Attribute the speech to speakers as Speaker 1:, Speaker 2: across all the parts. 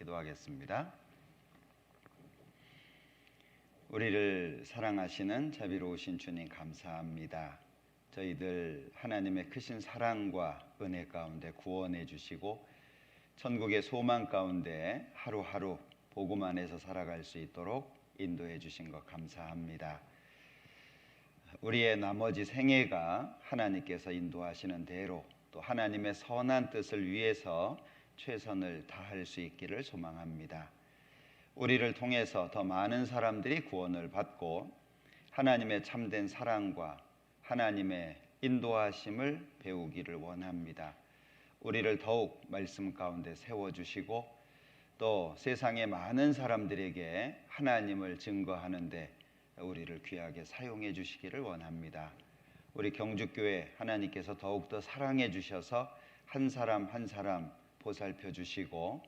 Speaker 1: 기도하겠습니다. 우리를 사랑하시는 자비로우신 주님 감사합니다. 저희들 하나님의 크신 사랑과 은혜 가운데 구원해 주시고 천국의 소망 가운데 하루하루 복음 안에서 살아갈 수 있도록 인도해 주신 것 감사합니다. 우리의 나머지 생애가 하나님께서 인도하시는 대로 또 하나님의 선한 뜻을 위해서 최선을 다할 수 있기를 소망합니다. 우리를 통해서 더 많은 사람들이 구원을 받고 하나님의 참된 사랑과 하나님의 인도하심을 배우기를 원합니다. 우리를 더욱 말씀 가운데 세워주시고 또 세상의 많은 사람들에게 하나님을 증거하는데 우리를 귀하게 사용해 주시기를 원합니다. 우리 경주교회 하나님께서 더욱더 사랑해 주셔서 한 사람 한 사람 보살펴 주시고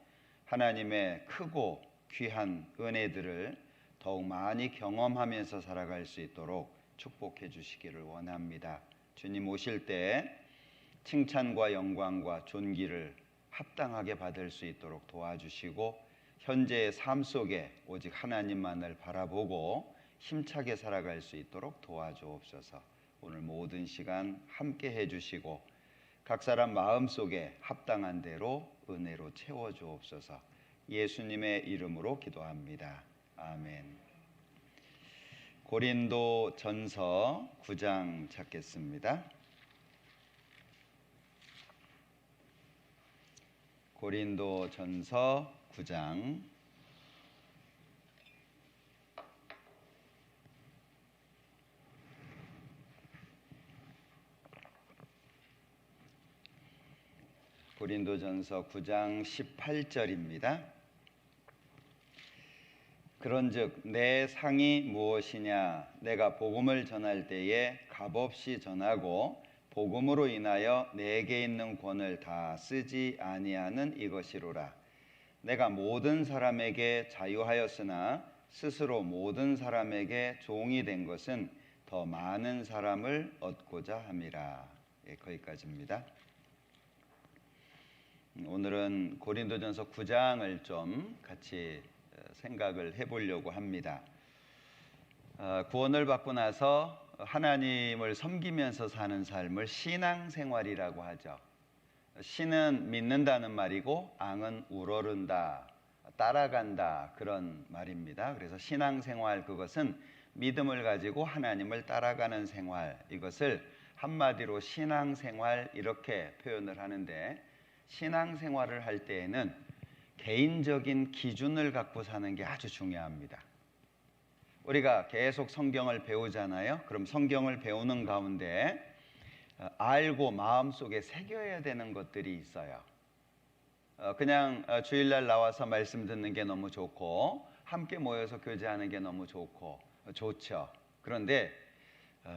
Speaker 1: 하나님의 크고 귀한 은혜들을 더욱 많이 경험하면서 살아갈 수 있도록 축복해 주시기를 원합니다. 주님 오실 때 칭찬과 영광과 존귀를 합당하게 받을 수 있도록 도와주시고 현재의 삶 속에 오직 하나님만을 바라보고 힘차게 살아갈 수 있도록 도와주옵소서. 오늘 모든 시간 함께 해주시고 각 사람 마음속에 합당한 대로 은혜로 채워주옵소서. 예수님의 이름으로 기도합니다. 아멘. 고린도 전서 9장 찾겠습니다. 고린도 전서 9장 고린도전서 9장 18절입니다. 그런즉 내 상이 무엇이냐? 내가 복음을 전할 때에 값없이 전하고 복음으로 인하여 내게 있는 권을 다 쓰지 아니하는 이것이로라. 내가 모든 사람에게 자유하였으나 스스로 모든 사람에게 종이 된 것은 더 많은 사람을 얻고자 함이라. 거기까지입니다. 오늘은 고린도전서 9장을 좀 같이 생각을 해보려고 합니다. 구원을 받고 나서 하나님을 섬기면서 사는 삶을 신앙생활이라고 하죠. 신은 믿는다는 말이고 앙은 우러른다, 따라간다 그런 말입니다. 그래서 신앙생활 그것은 믿음을 가지고 하나님을 따라가는 생활, 이것을 한마디로 신앙생활 이렇게 표현을 하는데 신앙생활을 할 때에는 개인적인 기준을 갖고 사는 게 아주 중요합니다. 우리가 계속 성경을 배우잖아요. 그럼 성경을 배우는 가운데 알고 마음속에 새겨야 되는 것들이 있어요. 그냥 주일날 나와서 말씀 듣는 게 너무 좋고 함께 모여서 교제하는 게 너무 좋죠. 그런데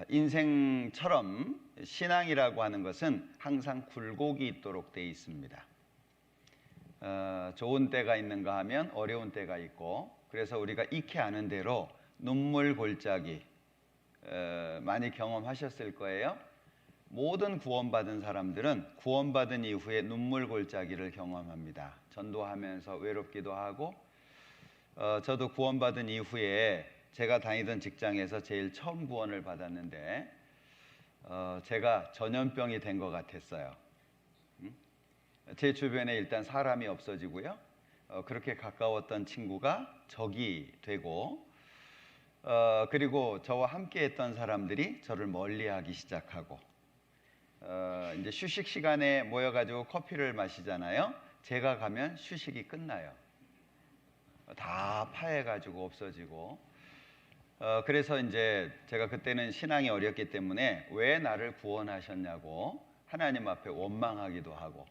Speaker 1: 인생처럼 신앙이라고 하는 것은 항상 굴곡이 있도록 되어 있습니다. 좋은 때가 있는가 하면 어려운 때가 있고, 그래서 우리가 익히 아는 대로 눈물 골짜기 많이 경험하셨을 거예요. 모든 구원받은 사람들은 구원받은 이후에 눈물 골짜기를 경험합니다. 전도하면서 외롭기도 하고, 저도 구원받은 이후에 제가 다니던 직장에서 제일 처음 구원을 받았는데 제가 전염병이 된 것 같았어요. 제 주변에 일단 사람이 없어지고요. 그렇게 가까웠던 친구가 적이 되고, 그리고 저와 함께 했던 사람들이 저를 멀리하기 시작하고, 이제 휴식 시간에 모여가지고 커피를 마시잖아요. 제가 가면 휴식이 끝나요. 다 파해가지고 없어지고, 그래서 이제 제가 그때는 신앙이 어렸기 때문에 왜 나를 구원하셨냐고 하나님 앞에 원망하기도 하고,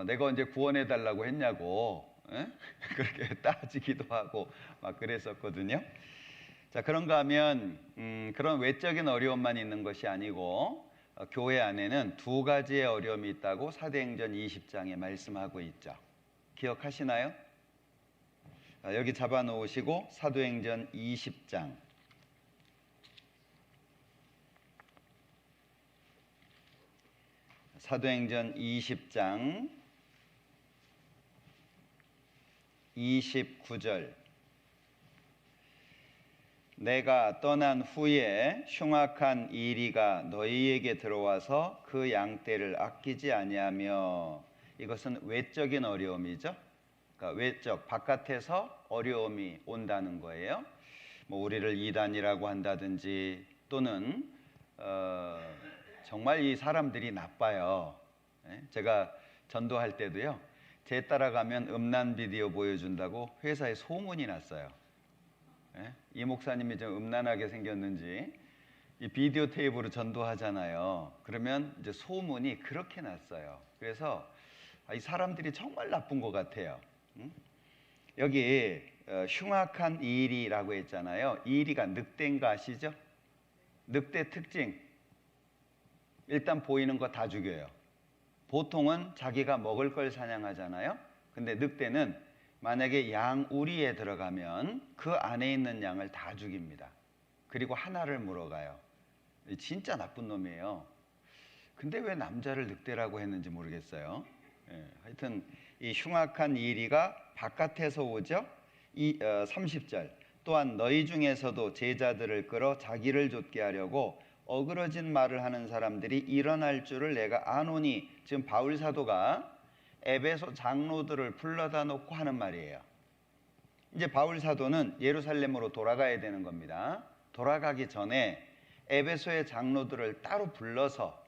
Speaker 1: 내가 언제 구원해 달라고 했냐고 그렇게 따지기도 하고 막 그랬었거든요. 자, 그런가 하면 그런 외적인 어려움만 있는 것이 아니고 교회 안에는 두 가지의 어려움이 있다고 사도행전 20장에 말씀하고 있죠. 기억하시나요? 여기 잡아 놓으시고 사도행전 20장 사도행전 20장 29절. 내가 떠난 후에 흉악한 이리가 너희에게 들어와서 그 양떼를 아끼지 아니하며. 이것은 외적인 어려움이죠. 그러니까 외적, 바깥에서 어려움이 온다는 거예요. 뭐 우리를 이단이라고 한다든지 또는 정말 이 사람들이 나빠요. 제가 전도할 때도요, 제 따라가면 음란 비디오 보여준다고 회사에 소문이 났어요. 이 목사님이 좀 음란하게 생겼는지 이 비디오 테이프로 전도하잖아요. 그러면 이제 소문이 그렇게 났어요. 그래서 이 사람들이 정말 나쁜 것 같아요. 여기 흉악한 일이라고 했잖아요. 일이가 늑대인 거 아시죠? 늑대 특징, 일단 보이는 거 다 죽여요. 보통은 자기가 먹을 걸 사냥하잖아요. 근데 늑대는 만약에 양 우리에 들어가면 그 안에 있는 양을 다 죽입니다. 그리고 하나를 물어가요. 진짜 나쁜 놈이에요. 근데 왜 남자를 늑대라고 했는지 모르겠어요. 하여튼 이 흉악한 이리가 바깥에서 오죠. 30절. 또한 너희 중에서도 제자들을 끌어 자기를 좇게 하려고 어그러진 말을 하는 사람들이 일어날 줄을 내가 아노니. 지금 바울 사도가 에베소 장로들을 불러다 놓고 하는 말이에요. 이제 바울 사도는 예루살렘으로 돌아가야 되는 겁니다. 돌아가기 전에 에베소의 장로들을 따로 불러서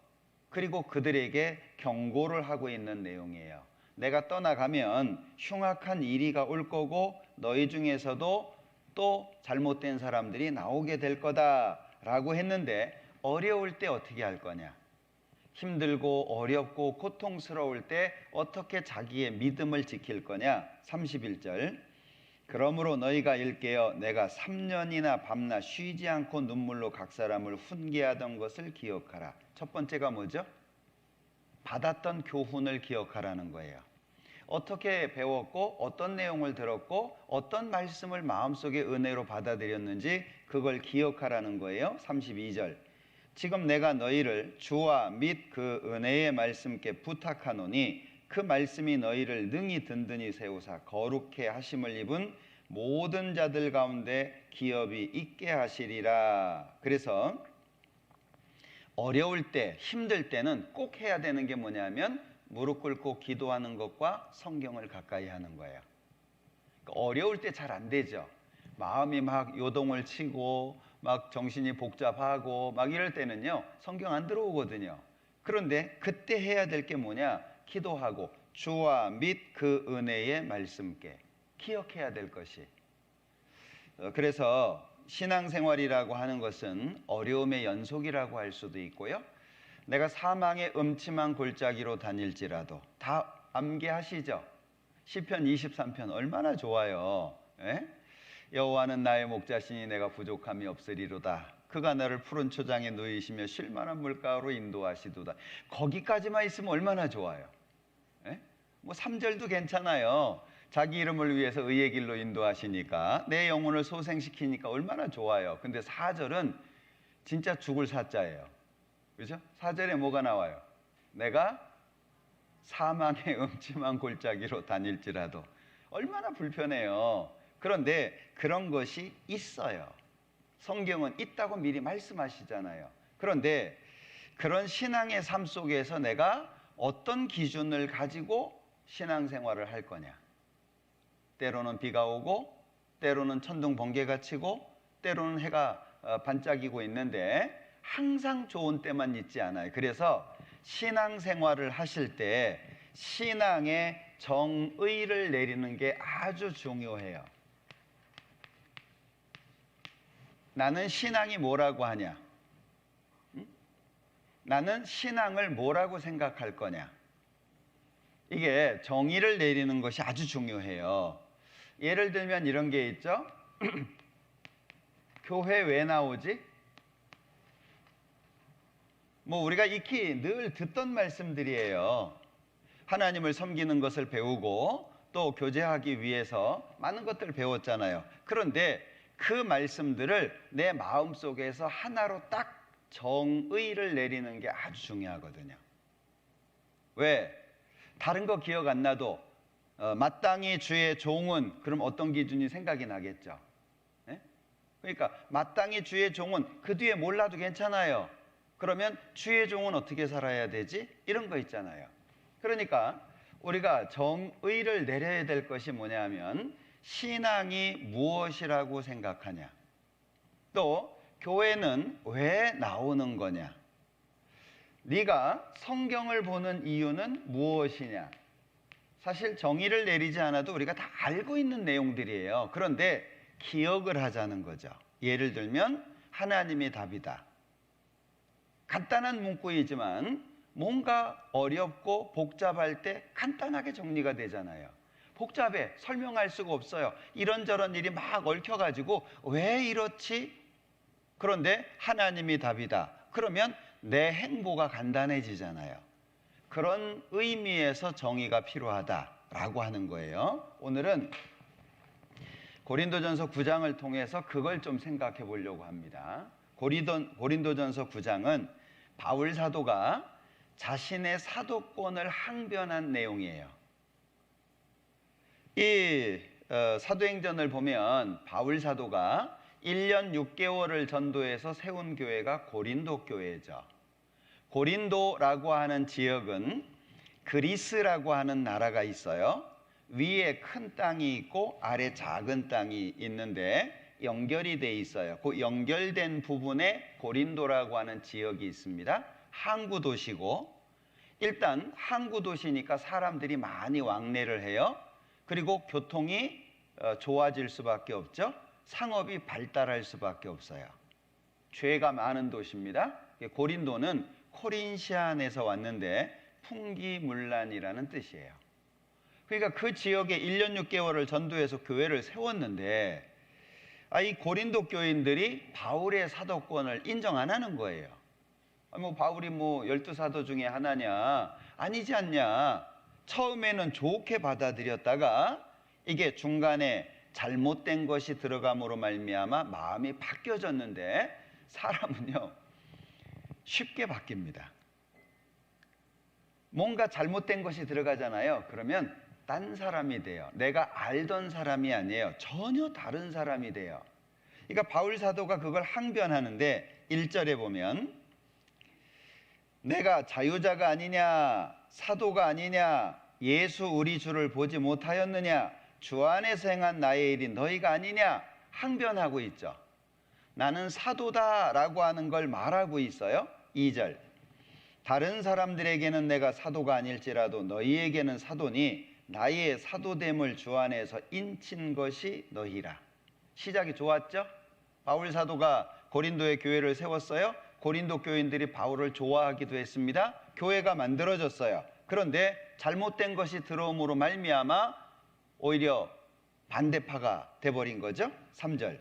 Speaker 1: 그리고 그들에게 경고를 하고 있는 내용이에요. 내가 떠나가면 흉악한 이리가 올 거고 너희 중에서도 또 잘못된 사람들이 나오게 될 거다라고 했는데, 어려울 때 어떻게 할 거냐? 힘들고 어렵고 고통스러울 때 어떻게 자기의 믿음을 지킬 거냐? 31절. 그러므로 너희가 일깨어 내가 3년이나 밤낮 쉬지 않고 눈물로 각 사람을 훈계하던 것을 기억하라. 첫 번째가 뭐죠? 받았던 교훈을 기억하라는 거예요. 어떻게 배웠고 어떤 내용을 들었고 어떤 말씀을 마음속에 은혜로 받아들였는지 그걸 기억하라는 거예요. 32절. 지금 내가 너희를 주와 및 그 은혜의 말씀께 부탁하노니 그 말씀이 너희를 능히 든든히 세우사 거룩해 하심을 입은 모든 자들 가운데 기업이 있게 하시리라. 그래서 어려울 때, 힘들 때는 꼭 해야 되는 게 뭐냐면 무릎 꿇고 기도하는 것과 성경을 가까이 하는 거예요. 어려울 때 잘 안 되죠. 마음이 막 요동을 치고 막 정신이 복잡하고 막 이럴 때는요, 성경 안 들어오거든요. 그런데 그때 해야 될 게 뭐냐? 기도하고 주와 및 그 은혜의 말씀께 기억해야 될 것이. 그래서 신앙생활이라고 하는 것은 어려움의 연속이라고 할 수도 있고요. 내가 사망의 음침한 골짜기로 다닐지라도, 다 암기하시죠? 시편 23편 얼마나 좋아요. 여호와는 나의 목자시니 내가 부족함이 없으리로다. 그가 나를 푸른 초장에 누이시며 쉴 만한 물가로 인도하시도다. 거기까지만 있으면 얼마나 좋아요. 뭐 3절도 괜찮아요. 자기 이름을 위해서 의의 길로 인도하시니까, 내 영혼을 소생시키니까 얼마나 좋아요. 근데 4절은 진짜 죽을 사자예요. 그죠? 4절에 뭐가 나와요? 내가 사망의 음침한 골짜기로 다닐지라도. 얼마나 불편해요. 그런데 그런 것이 있어요. 성경은 있다고 미리 말씀하시잖아요. 그런데 그런 신앙의 삶 속에서 내가 어떤 기준을 가지고 신앙생활을 할 거냐? 때로는 비가 오고, 때로는 천둥 번개가 치고, 때로는 해가 반짝이고 있는데 항상 좋은 때만 있지 않아요. 그래서 신앙생활을 하실 때 신앙의 정의를 내리는 게 아주 중요해요. 나는 신앙이 뭐라고 하냐? 나는 신앙을 뭐라고 생각할 거냐? 이게 정의를 내리는 것이 아주 중요해요. 예를 들면 이런 게 있죠. 교회 왜 나오지? 뭐 우리가 익히 늘 듣던 말씀들이에요. 하나님을 섬기는 것을 배우고 또 교제하기 위해서 많은 것들을 배웠잖아요. 그런데 그 말씀들을 내 마음속에서 하나로 딱 정의를 내리는 게 아주 중요하거든요. 왜? 다른 거 기억 안 나도 마땅히 주의 종은, 그럼 어떤 기준이 생각이 나겠죠? 예? 그러니까 마땅히 주의 종은, 그 뒤에 몰라도 괜찮아요. 그러면 주의 종은 어떻게 살아야 되지? 이런 거 있잖아요. 그러니까 우리가 정의를 내려야 될 것이 뭐냐면, 신앙이 무엇이라고 생각하냐, 또 교회는 왜 나오는 거냐, 네가 성경을 보는 이유는 무엇이냐. 사실 정의를 내리지 않아도 우리가 다 알고 있는 내용들이에요. 그런데 기억을 하자는 거죠. 예를 들면 하나님이 답이다. 간단한 문구이지만 뭔가 어렵고 복잡할 때 간단하게 정리가 되잖아요. 복잡해, 설명할 수가 없어요. 이런저런 일이 막 얽혀가지고 왜 이렇지? 그런데 하나님이 답이다. 그러면 내 행보가 간단해지잖아요. 그런 의미에서 정의가 필요하다라고 하는 거예요. 오늘은 고린도전서 9장을 통해서 그걸 좀 생각해 보려고 합니다. 고린도전서 9장은 바울 사도가 자신의 사도권을 항변한 내용이에요. 이 사도행전을 보면 바울 사도가 1년 6개월을 전도해서 세운 교회가 고린도 교회죠. 고린도라고 하는 지역은 그리스라고 하는 나라가 있어요. 위에 큰 땅이 있고 아래 작은 땅이 있는데 연결이 돼 있어요. 그 연결된 부분에 고린도라고 하는 지역이 있습니다. 항구 도시고, 일단 항구 도시니까 사람들이 많이 왕래를 해요. 그리고 교통이 좋아질 수밖에 없죠. 상업이 발달할 수밖에 없어요. 죄가 많은 도시입니다. 고린도는 코린시안에서 왔는데 풍기문란이라는 뜻이에요. 그러니까 그 지역에 1년 6개월을 전도해서 교회를 세웠는데, 이 고린도 교인들이 바울의 사도권을 인정 안 하는 거예요. 바울이 12사도 중에 하나냐? 아니지 않냐? 처음에는 좋게 받아들였다가 이게 중간에 잘못된 것이 들어감으로 말미암아 마음이 바뀌어졌는데, 사람은요 쉽게 바뀝니다. 뭔가 잘못된 것이 들어가잖아요. 그러면 딴 사람이 돼요. 내가 알던 사람이 아니에요. 전혀 다른 사람이 돼요. 그러니까 바울 사도가 그걸 항변하는데 1절에 보면, 내가 자유자가 아니냐, 사도가 아니냐, 예수 우리 주를 보지 못하였느냐, 주 안에서 행한 나의 일이 너희가 아니냐, 항변하고 있죠. 나는 사도다라고 하는 걸 말하고 있어요. 2절, 다른 사람들에게는 내가 사도가 아닐지라도 너희에게는 사도니 나의 사도됨을 주 안에서 인친 것이 너희라. 시작이 좋았죠? 바울 사도가 고린도의 교회를 세웠어요. 고린도 교인들이 바울을 좋아하기도 했습니다. 교회가 만들어졌어요. 그런데 잘못된 것이 들어옴으로 말미암아 오히려 반대파가 돼버린 거죠. 3절,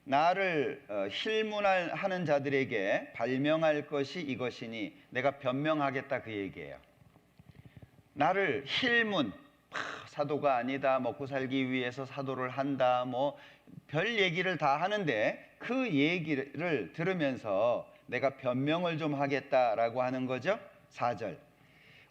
Speaker 1: 나를 힐문하는 자들에게 발명할 것이 이것이니 내가 변명하겠다, 그 얘기예요. 나를 힐문, 사도가 아니다, 먹고 살기 위해서 사도를 한다, 별 얘기를 다 하는데 그 얘기를 들으면서 내가 변명을 좀 하겠다라고 하는 거죠. 4절,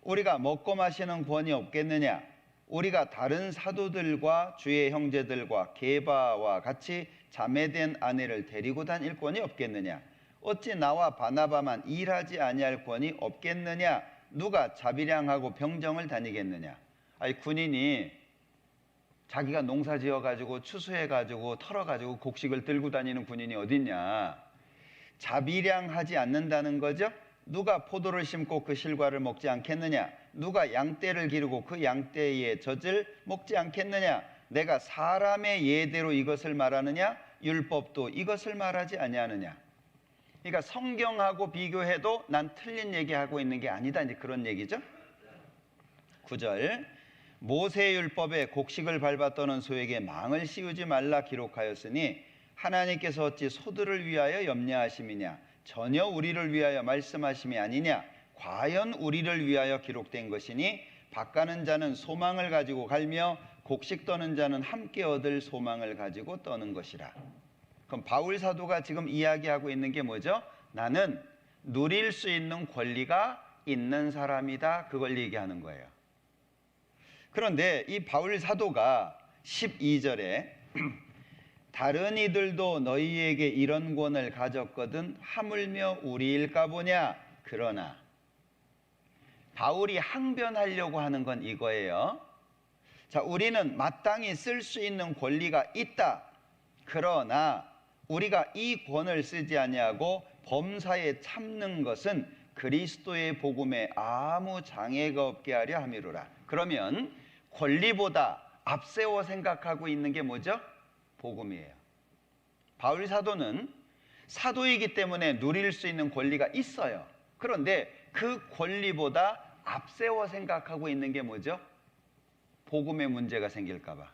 Speaker 1: 우리가 먹고 마시는 권이 없겠느냐, 우리가 다른 사도들과 주의 형제들과 게바와 같이 자매된 아내를 데리고 다닐 권이 없겠느냐, 어찌 나와 바나바만 일하지 아니할 권이 없겠느냐, 누가 자비량하고 병정을 다니겠느냐. 군인이 자기가 농사 지어가지고 추수해가지고 털어가지고 곡식을 들고 다니는 군인이 어딨냐. 자비량하지 않는다는 거죠. 누가 포도를 심고 그 실과를 먹지 않겠느냐, 누가 양떼를 기르고 그 양떼의 젖을 먹지 않겠느냐. 내가 사람의 예대로 이것을 말하느냐, 율법도 이것을 말하지 아니하느냐. 그러니까 성경하고 비교해도 난 틀린 얘기하고 있는 게 아니다, 이제 그런 얘기죠. 9절, 모세의 율법에 곡식을 밟아 떠는 소에게 망을 씌우지 말라 기록하였으니 하나님께서 어찌 소들을 위하여 염려하심이냐, 전혀 우리를 위하여 말씀하심이 아니냐. 과연 우리를 위하여 기록된 것이니 밭가는 자는 소망을 가지고 갈며 곡식 떠는 자는 함께 얻을 소망을 가지고 떠는 것이라. 그럼 바울 사도가 지금 이야기하고 있는 게 뭐죠? 나는 누릴 수 있는 권리가 있는 사람이다, 그걸 얘기하는 거예요. 그런데 이 바울 사도가 12절에 다른 이들도 너희에게 이런 권을 가졌거든 하물며 우리일까 보냐. 그러나 바울이 항변하려고 하는 건 이거예요. 자, 우리는 마땅히 쓸 수 있는 권리가 있다. 그러나 우리가 이 권을 쓰지 아니하고 범사에 참는 것은 그리스도의 복음에 아무 장애가 없게 하려 함이로라. 그러면 권리보다 앞세워 생각하고 있는 게 뭐죠? 복음이에요. 바울 사도는 사도이기 때문에 누릴 수 있는 권리가 있어요. 그런데 그 권리보다 앞세워 생각하고 있는 게 뭐죠? 복음에 문제가 생길까 봐.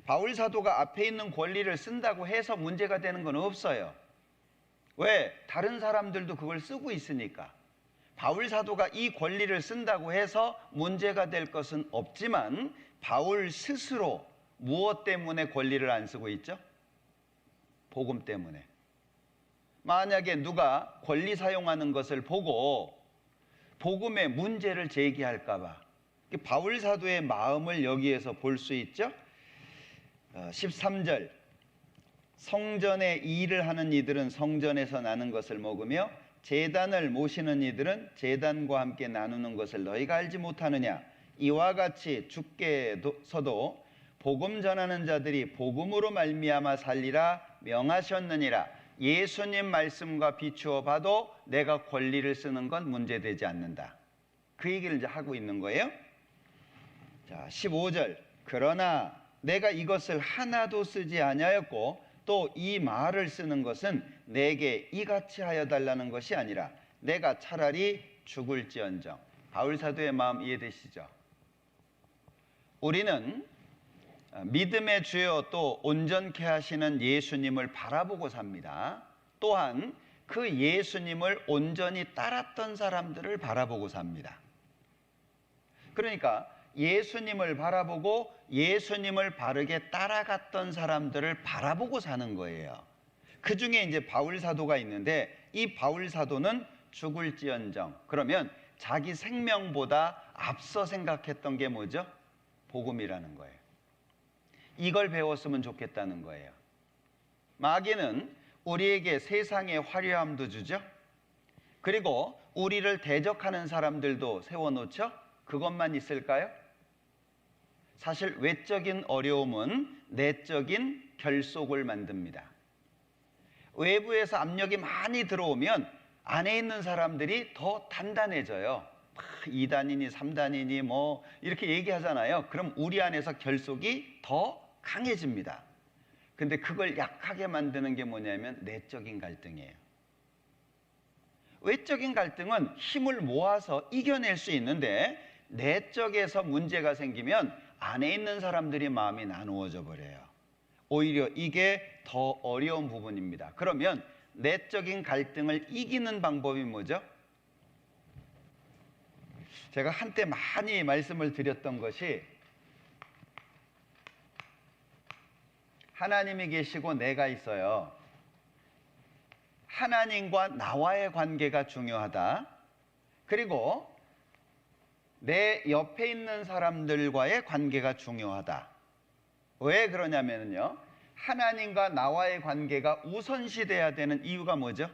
Speaker 1: 바울 사도가 앞에 있는 권리를 쓴다고 해서 문제가 되는 건 없어요. 왜? 다른 사람들도 그걸 쓰고 있으니까. 바울 사도가 이 권리를 쓴다고 해서 문제가 될 것은 없지만 바울 스스로 무엇 때문에 권리를 안 쓰고 있죠? 복음 때문에. 만약에 누가 권리 사용하는 것을 보고 복음에 문제를 제기할까 봐. 바울 사도의 마음을 여기에서 볼 수 있죠? 13절 성전에 일을 하는 이들은 성전에서 나는 것을 먹으며 제단을 모시는 이들은 제단과 함께 나누는 것을 너희가 알지 못하느냐. 이와 같이 주께서도 복음 전하는 자들이 복음으로 말미암아 살리라 명하셨느니라. 예수님 말씀과 비추어 봐도 내가 권리를 쓰는 건 문제되지 않는다. 그 얘기를 이제 하고 있는 거예요. 자, 15절 그러나 내가 이것을 하나도 쓰지 아니하였고 또 이 말을 쓰는 것은 내게 이같이 하여 달라는 것이 아니라 내가 차라리 죽을지언정. 바울 사도의 마음 이해되시죠? 우리는 믿음의 주요 또 온전케 하시는 예수님을 바라보고 삽니다. 또한 그 예수님을 온전히 따랐던 사람들을 바라보고 삽니다. 그러니까 예수님을 바라보고 예수님을 바르게 따라갔던 사람들을 바라보고 사는 거예요. 그 중에 이제 바울 사도가 있는데 이 바울 사도는 죽을지언정. 그러면 자기 생명보다 앞서 생각했던 게 뭐죠? 복음이라는 거예요. 이걸 배웠으면 좋겠다는 거예요. 마귀는 우리에게 세상의 화려함도 주죠. 그리고 우리를 대적하는 사람들도 세워놓죠. 그것만 있을까요? 사실 외적인 어려움은 내적인 결속을 만듭니다. 외부에서 압력이 많이 들어오면 안에 있는 사람들이 더 단단해져요. 2단이니 3단이니 뭐 이렇게 얘기하잖아요. 그럼 우리 안에서 결속이 더 강해집니다. 근데 그걸 약하게 만드는 게 뭐냐면 내적인 갈등이에요. 외적인 갈등은 힘을 모아서 이겨낼 수 있는데 내적에서 문제가 생기면 안에 있는 사람들이 마음이 나누어져 버려요. 오히려 이게 더 어려운 부분입니다. 그러면 내적인 갈등을 이기는 방법이 뭐죠? 제가 한때 많이 말씀을 드렸던 것이 하나님이 계시고 내가 있어요. 하나님과 나와의 관계가 중요하다. 그리고 내 옆에 있는 사람들과의 관계가 중요하다. 왜 그러냐면요. 하나님과 나와의 관계가 우선시돼야 되는 이유가 뭐죠?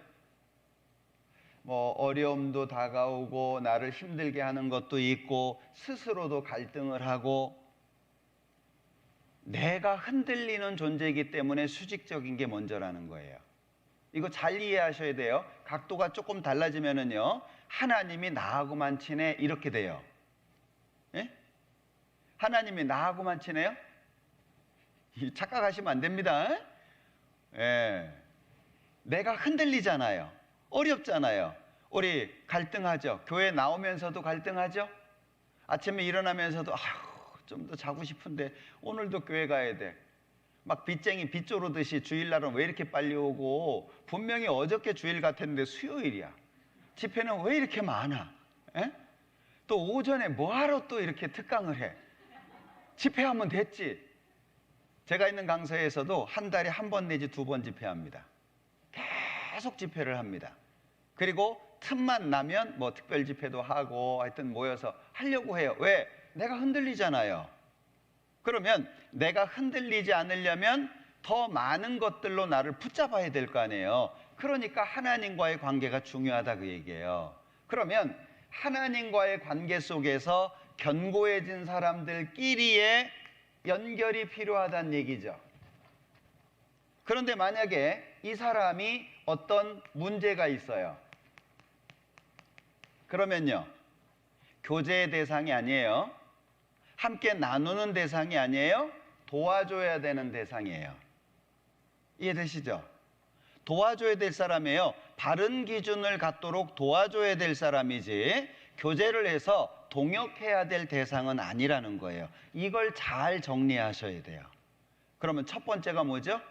Speaker 1: 뭐 어려움도 다가오고 나를 힘들게 하는 것도 있고 스스로도 갈등을 하고 내가 흔들리는 존재이기 때문에 수직적인 게 먼저라는 거예요. 이거 잘 이해하셔야 돼요. 각도가 조금 달라지면은요. 하나님이 나하고만 친해 이렇게 돼요. 예? 하나님이 나하고만 친해요? 착각하시면 안 됩니다. 예. 내가 흔들리잖아요. 어렵잖아요. 우리 갈등하죠. 교회 나오면서도 갈등하죠. 아침에 일어나면서도 좀 더 자고 싶은데 오늘도 교회 가야 돼. 막 빚쟁이 빚조르듯이 주일날은 왜 이렇게 빨리 오고 분명히 어저께 주일 같았는데 수요일이야. 집회는 왜 이렇게 많아? 에? 또 오전에 뭐하러 또 이렇게 특강을 해? 집회하면 됐지. 제가 있는 강서에서도 한 달에 한 번 내지 2번 집회합니다. 계속 집회를 합니다. 그리고 틈만 나면 뭐 특별 집회도 하고 하여튼 모여서 하려고 해요. 왜? 내가 흔들리잖아요. 그러면 내가 흔들리지 않으려면 더 많은 것들로 나를 붙잡아야 될 거 아니에요. 그러니까 하나님과의 관계가 중요하다 그 얘기예요. 그러면 하나님과의 관계 속에서 견고해진 사람들끼리의 연결이 필요하다는 얘기죠. 그런데 만약에 이 사람이 어떤 문제가 있어요. 그러면요, 교제의 대상이 아니에요. 함께 나누는 대상이 아니에요. 도와줘야 되는 대상이에요. 이해되시죠? 도와줘야 될 사람이에요. 바른 기준을 갖도록 도와줘야 될 사람이지 교제를 해서 동역해야 될 대상은 아니라는 거예요. 이걸 잘 정리하셔야 돼요. 그러면 첫 번째가 뭐죠?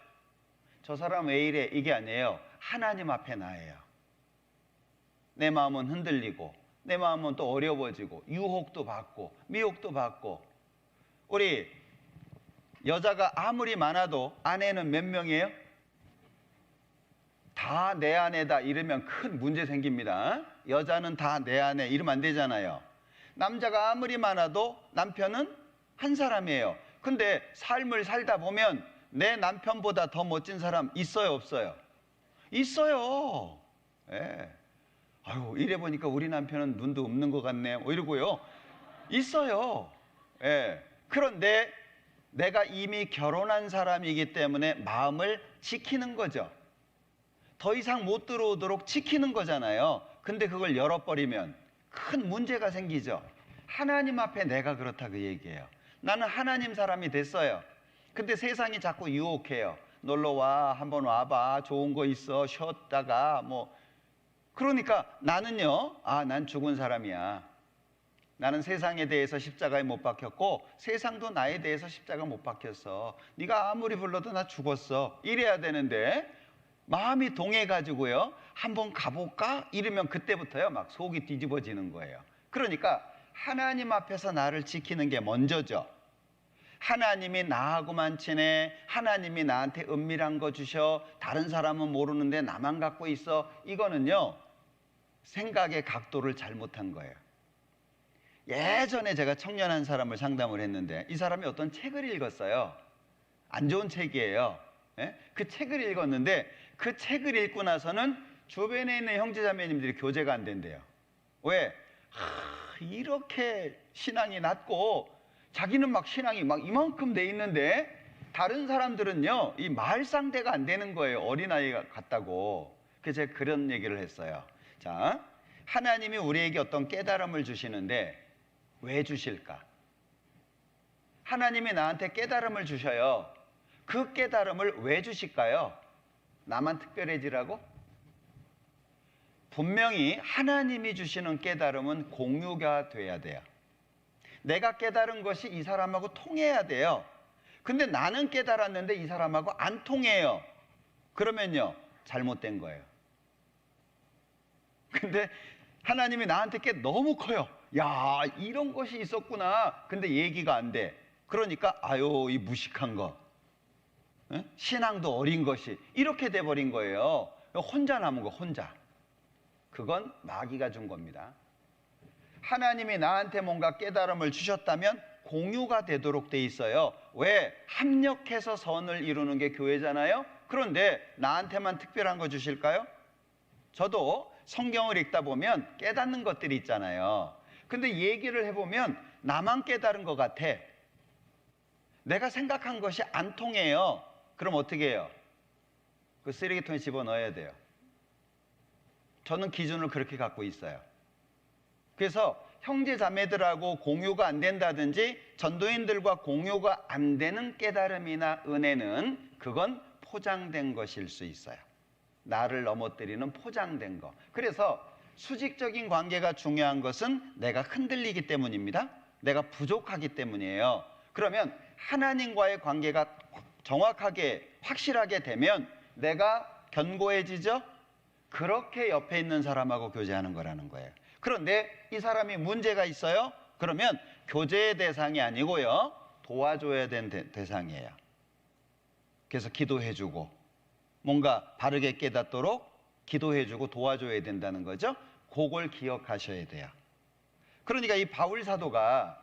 Speaker 1: 저 사람 왜 이래? 이게 아니에요. 하나님 앞에 나예요. 내 마음은 흔들리고 내 마음은 또 어려워지고 유혹도 받고 미혹도 받고. 우리 여자가 아무리 많아도 아내는 몇 명이에요? 다 내 아내다 이러면 큰 문제 생깁니다. 여자는 다 내 아내 이러면 안 되잖아요. 남자가 아무리 많아도 남편은 한 사람이에요. 근데 삶을 살다 보면 내 남편보다 더 멋진 사람 있어요, 없어요? 있어요. 예. 아유, 이래 보니까 우리 남편은 눈도 없는 것 같네. 이러고요. 있어요. 예. 그런데 내가 이미 결혼한 사람이기 때문에 마음을 지키는 거죠. 더 이상 못 들어오도록 지키는 거잖아요. 근데 그걸 열어버리면 큰 문제가 생기죠. 하나님 앞에 내가 그렇다 그 얘기예요. 나는 하나님 사람이 됐어요. 근데 세상이 자꾸 유혹해요. 놀러와, 한번 와봐, 좋은 거 있어, 쉬었다가 뭐. 그러니까 나는요, 난 죽은 사람이야. 나는 세상에 대해서 십자가에 못 박혔고 세상도 나에 대해서 십자가 못 박혔어. 네가 아무리 불러도 나 죽었어. 이래야 되는데 마음이 동해가지고요, 한번 가볼까? 이러면 그때부터요 막 속이 뒤집어지는 거예요. 그러니까 하나님 앞에서 나를 지키는 게 먼저죠. 하나님이 나하고만 친해, 하나님이 나한테 은밀한 거 주셔, 다른 사람은 모르는데 나만 갖고 있어. 이거는요 생각의 각도를 잘못한 거예요. 예전에 제가 청년한 사람을 상담을 했는데 이 사람이 어떤 책을 읽었어요. 안 좋은 책이에요. 예? 그 책을 읽었는데 그 책을 읽고 나서는 주변에 있는 형제자매님들이 교제가 안 된대요. 왜? 이렇게 신앙이 낮고 자기는 막 신앙이 막 이만큼 돼 있는데 다른 사람들은요 이 말상대가 안 되는 거예요. 어린아이 같다고. 그래서 제가 그런 얘기를 했어요. 자, 하나님이 우리에게 어떤 깨달음을 주시는데 왜 주실까? 하나님이 나한테 깨달음을 주셔요. 그 깨달음을 왜 주실까요? 나만 특별해지라고? 분명히 하나님이 주시는 깨달음은 공유가 돼야 돼요. 내가 깨달은 것이 이 사람하고 통해야 돼요. 근데 나는 깨달았는데 이 사람하고 안 통해요. 그러면요 잘못된 거예요. 근데 하나님이 나한테 꽤 너무 커요. 야, 이런 것이 있었구나. 근데 얘기가 안 돼. 그러니까 아유, 이 무식한 거, 신앙도 어린 것이 이렇게 돼버린 거예요. 혼자 남은 거, 혼자. 그건 마귀가 준 겁니다. 하나님이 나한테 뭔가 깨달음을 주셨다면 공유가 되도록 돼 있어요. 왜? 합력해서 선을 이루는 게 교회잖아요. 그런데 나한테만 특별한 거 주실까요? 저도 성경을 읽다 보면 깨닫는 것들이 있잖아요. 근데 얘기를 해보면 나만 깨달은 것 같아. 내가 생각한 것이 안 통해요. 그럼 어떻게 해요? 그 쓰레기통에 집어넣어야 돼요. 저는 기준을 그렇게 갖고 있어요. 그래서 형제 자매들하고 공유가 안 된다든지 전도인들과 공유가 안 되는 깨달음이나 은혜는 그건 포장된 것일 수 있어요. 나를 넘어뜨리는 포장된 거. 그래서 수직적인 관계가 중요한 것은 내가 흔들리기 때문입니다. 내가 부족하기 때문이에요. 그러면 하나님과의 관계가 정확하게 확실하게 되면 내가 견고해지죠? 그렇게 옆에 있는 사람하고 교제하는 거라는 거예요. 그런데 이 사람이 문제가 있어요? 그러면 교제의 대상이 아니고요, 도와줘야 되는 대상이에요. 그래서 기도해주고 뭔가 바르게 깨닫도록 기도해주고 도와줘야 된다는 거죠. 그걸 기억하셔야 돼요. 그러니까 이 바울 사도가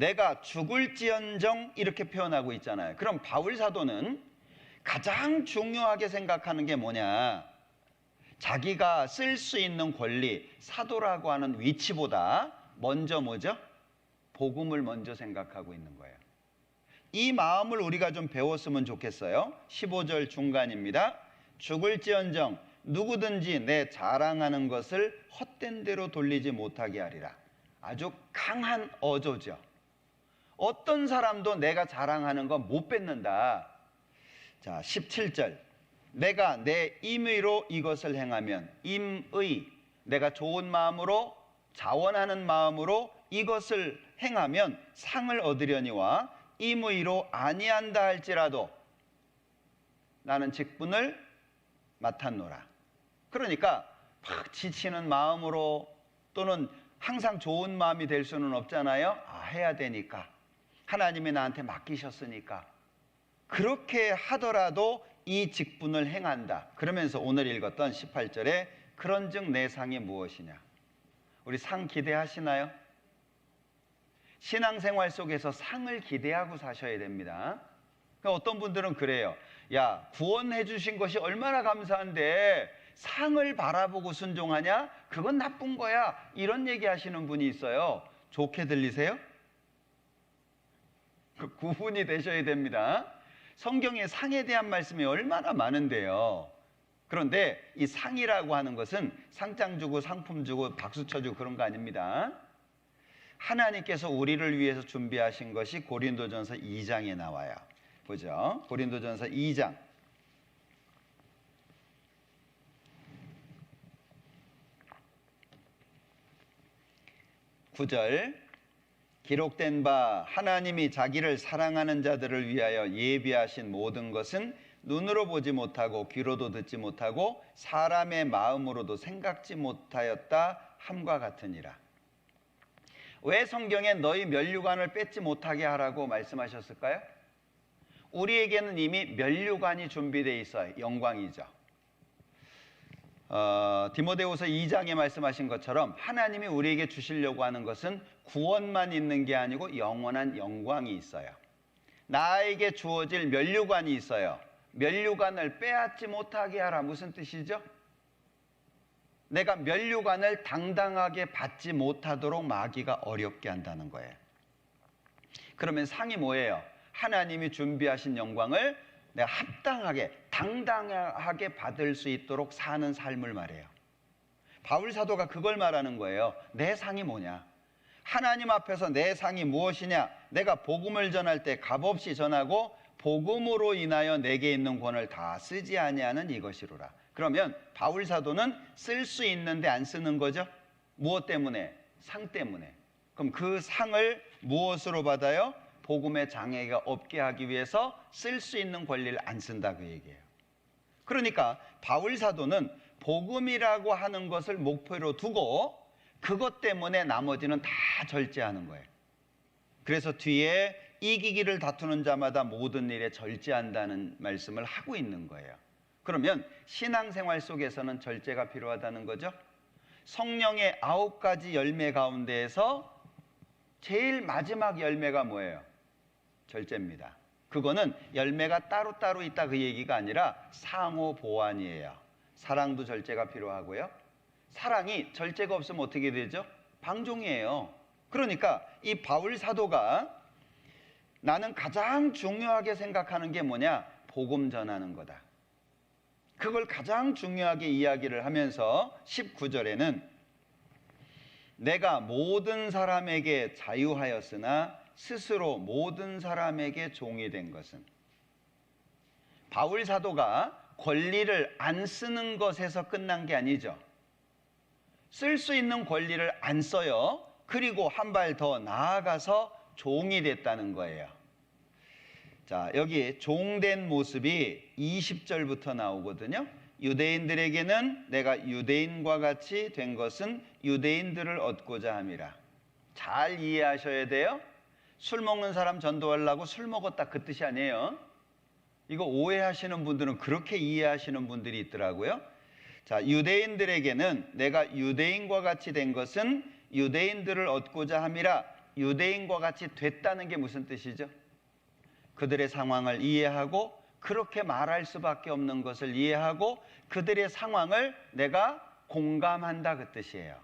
Speaker 1: 내가 죽을지언정 이렇게 표현하고 있잖아요. 그럼 바울 사도는 가장 중요하게 생각하는 게 뭐냐? 자기가 쓸 수 있는 권리, 사도라고 하는 위치보다 먼저 뭐죠? 복음을 먼저 생각하고 있는 거예요. 이 마음을 우리가 좀 배웠으면 좋겠어요. 15절 중간입니다. 죽을지언정 누구든지 내 자랑하는 것을 헛된 대로 돌리지 못하게 하리라. 아주 강한 어조죠. 어떤 사람도 내가 자랑하는 거 못 뺏는다. 자, 17절. 내가 내 임의로 이것을 행하면, 임의, 내가 좋은 마음으로 자원하는 마음으로 이것을 행하면 상을 얻으려니와 임의로 아니한다 할지라도 나는 직분을 맡았노라. 그러니까 막 지치는 마음으로 또는 항상 좋은 마음이 될 수는 없잖아요. 해야 되니까, 하나님이 나한테 맡기셨으니까, 그렇게 하더라도 이 직분을 행한다. 그러면서 오늘 읽었던 18절에 그런즉 내 상이 무엇이냐. 우리 상 기대하시나요? 신앙생활 속에서 상을 기대하고 사셔야 됩니다. 그러니까 어떤 분들은 그래요. 야, 구원해 주신 것이 얼마나 감사한데 상을 바라보고 순종하냐? 그건 나쁜 거야. 이런 얘기 하시는 분이 있어요. 좋게 들리세요? 구분이 되셔야 됩니다. 성경에 상에 대한 말씀이 얼마나 많은데요. 그런데 이 상이라고 하는 것은 상장 주고 상품 주고 박수 쳐주고 그런 거 아닙니다. 하나님께서 우리를 위해서 준비하신 것이 고린도전서 2장에 나와요. 보죠. 고린도전서 2장 9절. 기록된 바 하나님이 자기를 사랑하는 자들을 위하여 예비하신 모든 것은 눈으로 보지 못하고 귀로도 듣지 못하고 사람의 마음으로도 생각지 못하였다 함과 같으니라. 왜 성경에 너희 면류관을 뺏지 못하게 하라고 말씀하셨을까요? 우리에게는 이미 면류관이 준비되어 있어요. 영광이죠. 디모데후서 2장에 말씀하신 것처럼 하나님이 우리에게 주시려고 하는 것은 구원만 있는 게 아니고 영원한 영광이 있어요. 나에게 주어질 면류관이 있어요. 면류관을 빼앗지 못하게 하라. 무슨 뜻이죠? 내가 면류관을 당당하게 받지 못하도록 마귀가 어렵게 한다는 거예요. 그러면 상이 뭐예요? 하나님이 준비하신 영광을 내가 합당하게 당당하게 받을 수 있도록 사는 삶을 말해요. 바울 사도가 그걸 말하는 거예요. 내 상이 뭐냐? 하나님 앞에서 내 상이 무엇이냐? 내가 복음을 전할 때 값없이 전하고 복음으로 인하여 내게 있는 권을 다 쓰지 아니하는 이것이로라. 그러면 바울 사도는 쓸 수 있는데 안 쓰는 거죠? 무엇 때문에? 상 때문에. 그럼 그 상을 무엇으로 받아요? 복음의 장애가 없게 하기 위해서 쓸 수 있는 권리를 안 쓴다 그 얘기예요. 그러니까 바울 사도는 복음이라고 하는 것을 목표로 두고 그것 때문에 나머지는 다 절제하는 거예요. 그래서 뒤에 이기기를 다투는 자마다 모든 일에 절제한다는 말씀을 하고 있는 거예요. 그러면 신앙생활 속에서는 절제가 필요하다는 거죠. 성령의 9가지 열매 가운데에서 제일 마지막 열매가 뭐예요? 절제입니다. 그거는 열매가 따로따로 있다 그 얘기가 아니라 상호 보완이에요. 사랑도 절제가 필요하고요. 사랑이 절제가 없으면 어떻게 되죠? 방종이에요. 그러니까 이 바울 사도가 나는 가장 중요하게 생각하는 게 뭐냐? 복음 전하는 거다. 그걸 가장 중요하게 이야기를 하면서 19절에는 내가 모든 사람에게 자유하였으나 스스로 모든 사람에게 종이 된 것은, 바울 사도가 권리를 안 쓰는 것에서 끝난 게 아니죠. 쓸 수 있는 권리를 안 써요. 그리고 한 발 더 나아가서 종이 됐다는 거예요. 자, 여기 종된 모습이 20절부터 나오거든요. 유대인들에게는 내가 유대인과 같이 된 것은 유대인들을 얻고자 함이라. 잘 이해하셔야 돼요. 술 먹는 사람 전도하려고 술 먹었다 그 뜻이 아니에요. 이거 오해하시는 분들은 그렇게 이해하시는 분들이 있더라고요. 자, 유대인들에게는 내가 유대인과 같이 된 것은 유대인들을 얻고자 함이라. 유대인과 같이 됐다는 게 무슨 뜻이죠? 그들의 상황을 이해하고 그렇게 말할 수밖에 없는 것을 이해하고 그들의 상황을 내가 공감한다, 그 뜻이에요.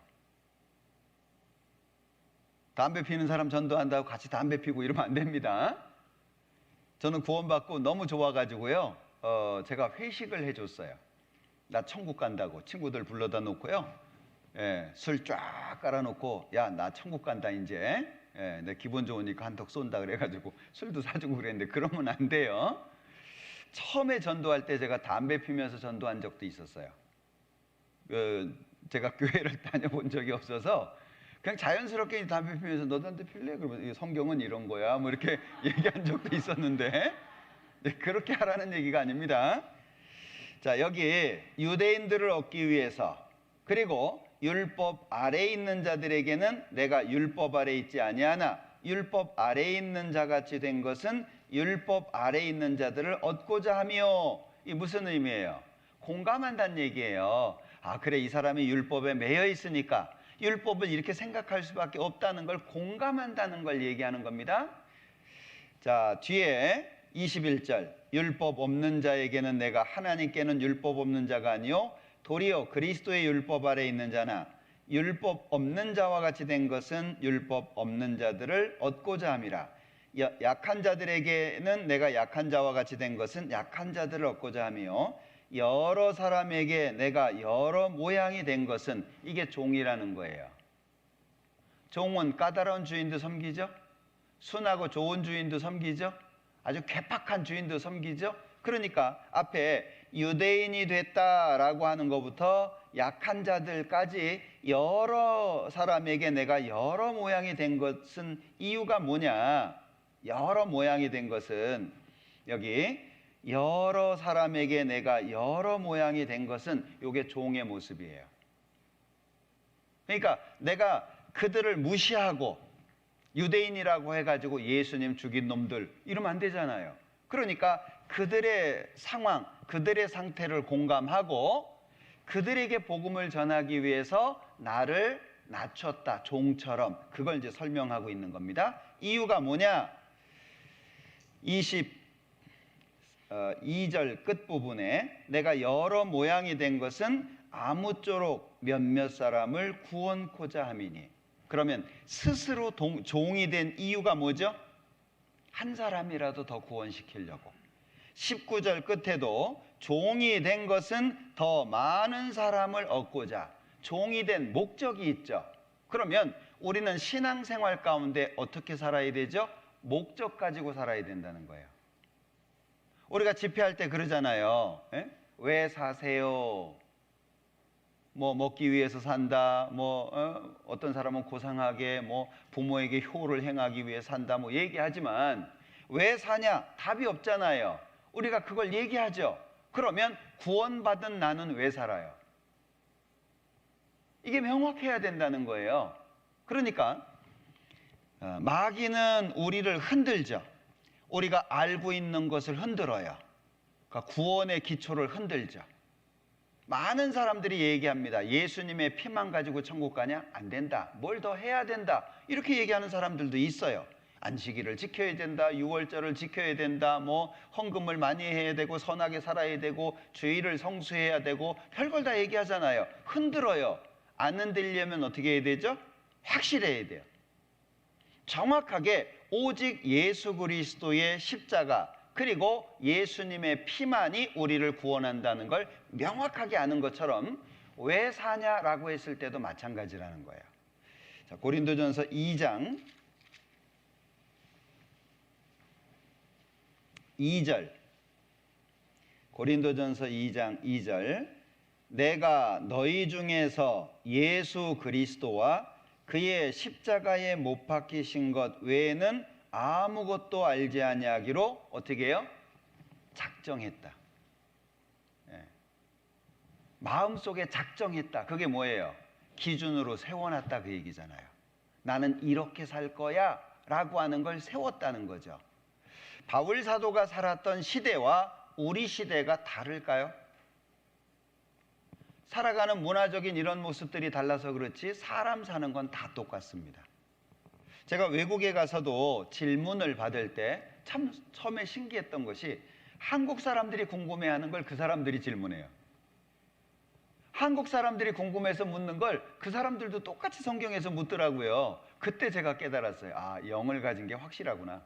Speaker 1: 담배 피는 사람 전도한다고 같이 담배 피고 이러면 안 됩니다. 저는 구원받고 너무 좋아가지고요, 제가 회식을 해줬어요. 나 천국 간다고 친구들 불러다 놓고요, 술 쫙 깔아놓고, 야, 나 천국 간다 이제, 내 기분 좋으니까 한턱 쏜다 그래가지고 술도 사주고 그랬는데 그러면 안 돼요. 처음에 전도할 때 제가 담배 피면서 전도한 적도 있었어요. 제가 교회를 다녀본 적이 없어서 그냥 자연스럽게 담배 피면서 너 담배 필래? 그러면 성경은 이런 거야 뭐 이렇게 얘기한 적도 있었는데, 그렇게 하라는 얘기가 아닙니다. 자, 여기 유대인들을 얻기 위해서, 그리고 율법 아래에 있는 자들에게는 내가 율법 아래에 있지 아니하나 율법 아래에 있는 자같이 된 것은 율법 아래에 있는 자들을 얻고자 하며. 이 무슨 의미예요? 공감한다는 얘기예요. 아, 그래, 이 사람이 율법에 매여 있으니까 율법을 이렇게 생각할 수밖에 없다는 걸 공감한다는 걸 얘기하는 겁니다. 자, 뒤에 21절, 율법 없는 자에게는 내가 하나님께는 율법 없는 자가 아니요 도리어 그리스도의 율법 아래에 있는 자나 율법 없는 자와 같이 된 것은 율법 없는 자들을 얻고자 함이라. 약한 자들에게는 내가 약한 자와 같이 된 것은 약한 자들을 얻고자 하며 여러 사람에게 내가 여러 모양이 된 것은, 이게 종이라는 거예요. 종은 까다로운 주인도 섬기죠. 순하고 좋은 주인도 섬기죠. 아주 괴팍한 주인도 섬기죠. 그러니까 앞에 유대인이 됐다라고 하는 것부터 약한 자들까지 여러 사람에게 내가 여러 모양이 된 것은 이유가 뭐냐? 여러 모양이 된 것은, 여기 여러 사람에게 내가 여러 모양이 된 것은 이게 종의 모습이에요. 그러니까 내가 그들을 무시하고 유대인이라고 해가지고 예수님 죽인 놈들 이러면 안 되잖아요. 그러니까 그들의 상황, 그들의 상태를 공감하고 그들에게 복음을 전하기 위해서 나를 낮췄다, 종처럼. 그걸 이제 설명하고 있는 겁니다. 이유가 뭐냐? 22절 끝부분에 내가 여러 모양이 된 것은 아무쪼록 몇몇 사람을 구원코자 함이니. 그러면 스스로 종이 된 이유가 뭐죠? 한 사람이라도 더 구원시키려고. 19절 끝에도 종이 된 것은 더 많은 사람을 얻고자. 종이 된 목적이 있죠. 그러면 우리는 신앙생활 가운데 어떻게 살아야 되죠? 목적 가지고 살아야 된다는 거예요. 우리가 집회할 때 그러잖아요. 왜 사세요? 뭐 먹기 위해서 산다, 어떤 사람은 고상하게 부모에게 효를 행하기 위해 산다 얘기하지만 왜 사냐? 답이 없잖아요. 우리가 그걸 얘기하죠. 그러면 구원받은 나는 왜 살아요? 이게 명확해야 된다는 거예요. 그러니까 마귀는 우리를 흔들죠. 우리가 알고 있는 것을 흔들어요. 그러니까 구원의 기초를 흔들죠. 많은 사람들이 얘기합니다. 예수님의 피만 가지고 천국 가냐? 안 된다. 뭘 더 해야 된다. 이렇게 얘기하는 사람들도 있어요. 안식일을 지켜야 된다. 6월절을 지켜야 된다. 헌금을 많이 해야 되고 선하게 살아야 되고 주일을 성수해야 되고 별걸 다 얘기하잖아요. 흔들어요. 안 흔들려면 어떻게 해야 되죠? 확실해야 돼요. 정확하게 오직 예수 그리스도의 십자가 그리고 예수님의 피만이 우리를 구원한다는 걸 명확하게 아는 것처럼 왜 사냐라고 했을 때도 마찬가지라는 거예요. 자, 고린도전서 2장 2절. 고린도전서 2장 2절. 내가 너희 중에서 예수 그리스도와 그의 십자가에 못 박히신 것 외에는 아무것도 알지 아니하기로 어떻게 해요? 작정했다. 마음속에 작정했다. 그게 뭐예요? 기준으로 세워놨다 그 얘기잖아요. 나는 이렇게 살 거야 라고 하는 걸 세웠다는 거죠. 바울 사도가 살았던 시대와 우리 시대가 다를까요? 살아가는 문화적인 이런 모습들이 달라서 그렇지 사람 사는 건 다 똑같습니다. 제가 외국에 가서도 질문을 받을 때 참 처음에 신기했던 것이 한국 사람들이 궁금해하는 걸 그 사람들이 질문해요. 한국 사람들이 궁금해서 묻는 걸 그 사람들도 똑같이 성경에서 묻더라고요. 그때 제가 깨달았어요. 아, 영을 가진 게 확실하구나.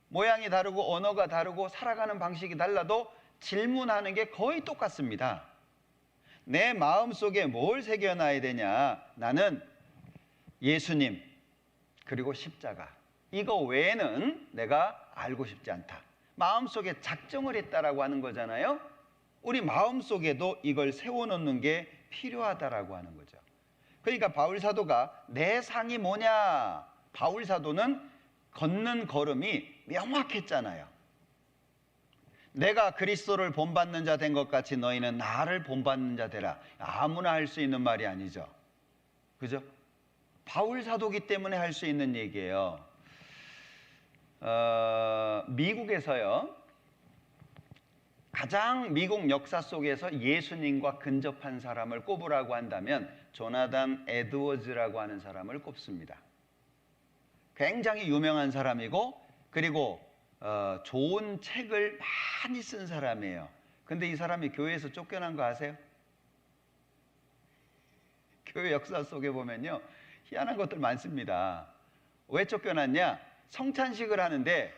Speaker 1: 모양이 다르고 언어가 다르고 살아가는 방식이 달라도 질문하는 게 거의 똑같습니다. 내 마음속에 뭘 새겨놔야 되냐? 나는 예수님 그리고 십자가, 이거 외에는 내가 알고 싶지 않다. 마음속에 작정을 했다라고 하는 거잖아요. 우리 마음속에도 이걸 세워놓는 게 필요하다라고 하는 거죠. 그러니까 바울 사도가 내 상이 뭐냐? 바울 사도는 걷는 걸음이 명확했잖아요. 내가 그리스도를 본받는 자 된 것 같이 너희는 나를 본받는 자 되라. 아무나 할 수 있는 말이 아니죠. 그죠? 바울 사도기 때문에 할 수 있는 얘기예요. 미국에서요, 가장 미국 역사 속에서 예수님과 근접한 사람을 꼽으라고 한다면 조나단 에드워즈라고 하는 사람을 꼽습니다. 굉장히 유명한 사람이고, 그리고 좋은 책을 많이 쓴 사람이에요. 근데 이 사람이 교회에서 쫓겨난 거 아세요? 교회 역사 속에 보면요, 희한한 것들 많습니다. 왜 쫓겨났냐? 성찬식을 하는데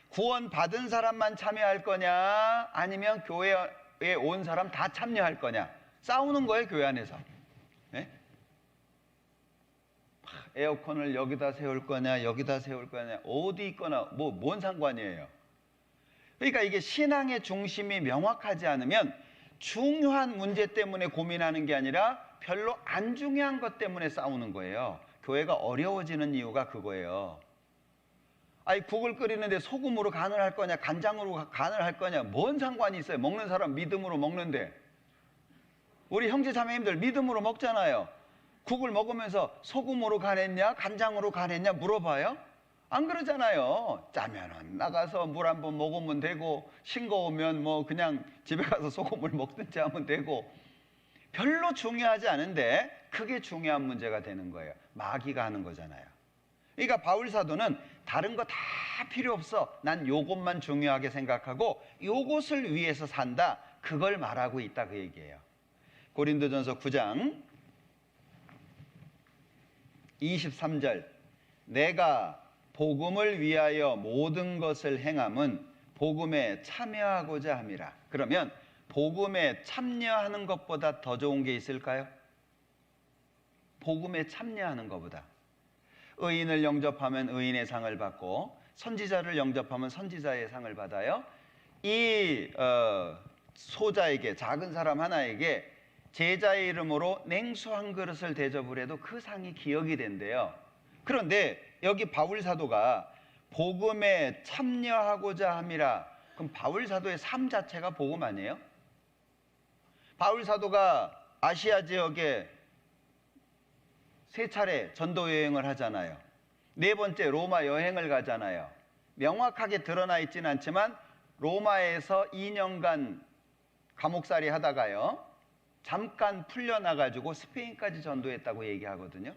Speaker 1: 구원 받은 사람만 참여할 거냐, 아니면 교회에 온 사람 다 참여할 거냐, 싸우는 거예요, 교회 안에서. 네? 에어컨을 여기다 세울 거냐, 여기다 세울 거냐, 어디 있거나 뭔 상관이에요. 그러니까 이게 신앙의 중심이 명확하지 않으면 중요한 문제 때문에 고민하는 게 아니라 별로 안 중요한 것 때문에 싸우는 거예요. 교회가 어려워지는 이유가 그거예요. 아니, 국을 끓이는데 소금으로 간을 할 거냐, 간장으로 간을 할 거냐, 뭔 상관이 있어요. 먹는 사람 믿음으로 먹는데. 우리 형제 자매님들 믿음으로 먹잖아요. 국을 먹으면서 소금으로 간했냐, 간장으로 간했냐 물어봐요? 안 그러잖아요. 짜면은 나가서 물 한번 먹으면 되고, 싱거우면 뭐 그냥 집에 가서 소금을 먹든지 하면 되고, 별로 중요하지 않은데 그게 중요한 문제가 되는 거예요. 마귀가 하는 거잖아요. 그러니까 바울 사도는 다른 거 다 필요 없어, 난 요것만 중요하게 생각하고 요것을 위해서 산다, 그걸 말하고 있다, 그 얘기예요. 고린도전서 9장 23절, 내가 복음을 위하여 모든 것을 행함은 복음에 참여하고자 함이라. 그러면 복음에 참여하는 것보다 더 좋은 게 있을까요? 복음에 참여하는 것보다. 의인을 영접하면 의인의 상을 받고 선지자를 영접하면 선지자의 상을 받아요. 이 소자에게, 작은 사람 하나에게 제자의 이름으로 냉수 한 그릇을 대접을 해도 그 상이 기억이 된대요. 그런데 여기 바울 사도가 복음에 참여하고자 함이라. 그럼 바울 사도의 삶 자체가 복음 아니에요? 바울 사도가 아시아 지역에 3차례 전도 여행을 하잖아요. 4번째 로마 여행을 가잖아요. 명확하게 드러나 있지는 않지만 로마에서 2년간 감옥살이 하다가요, 잠깐 풀려나가지고 스페인까지 전도했다고 얘기하거든요.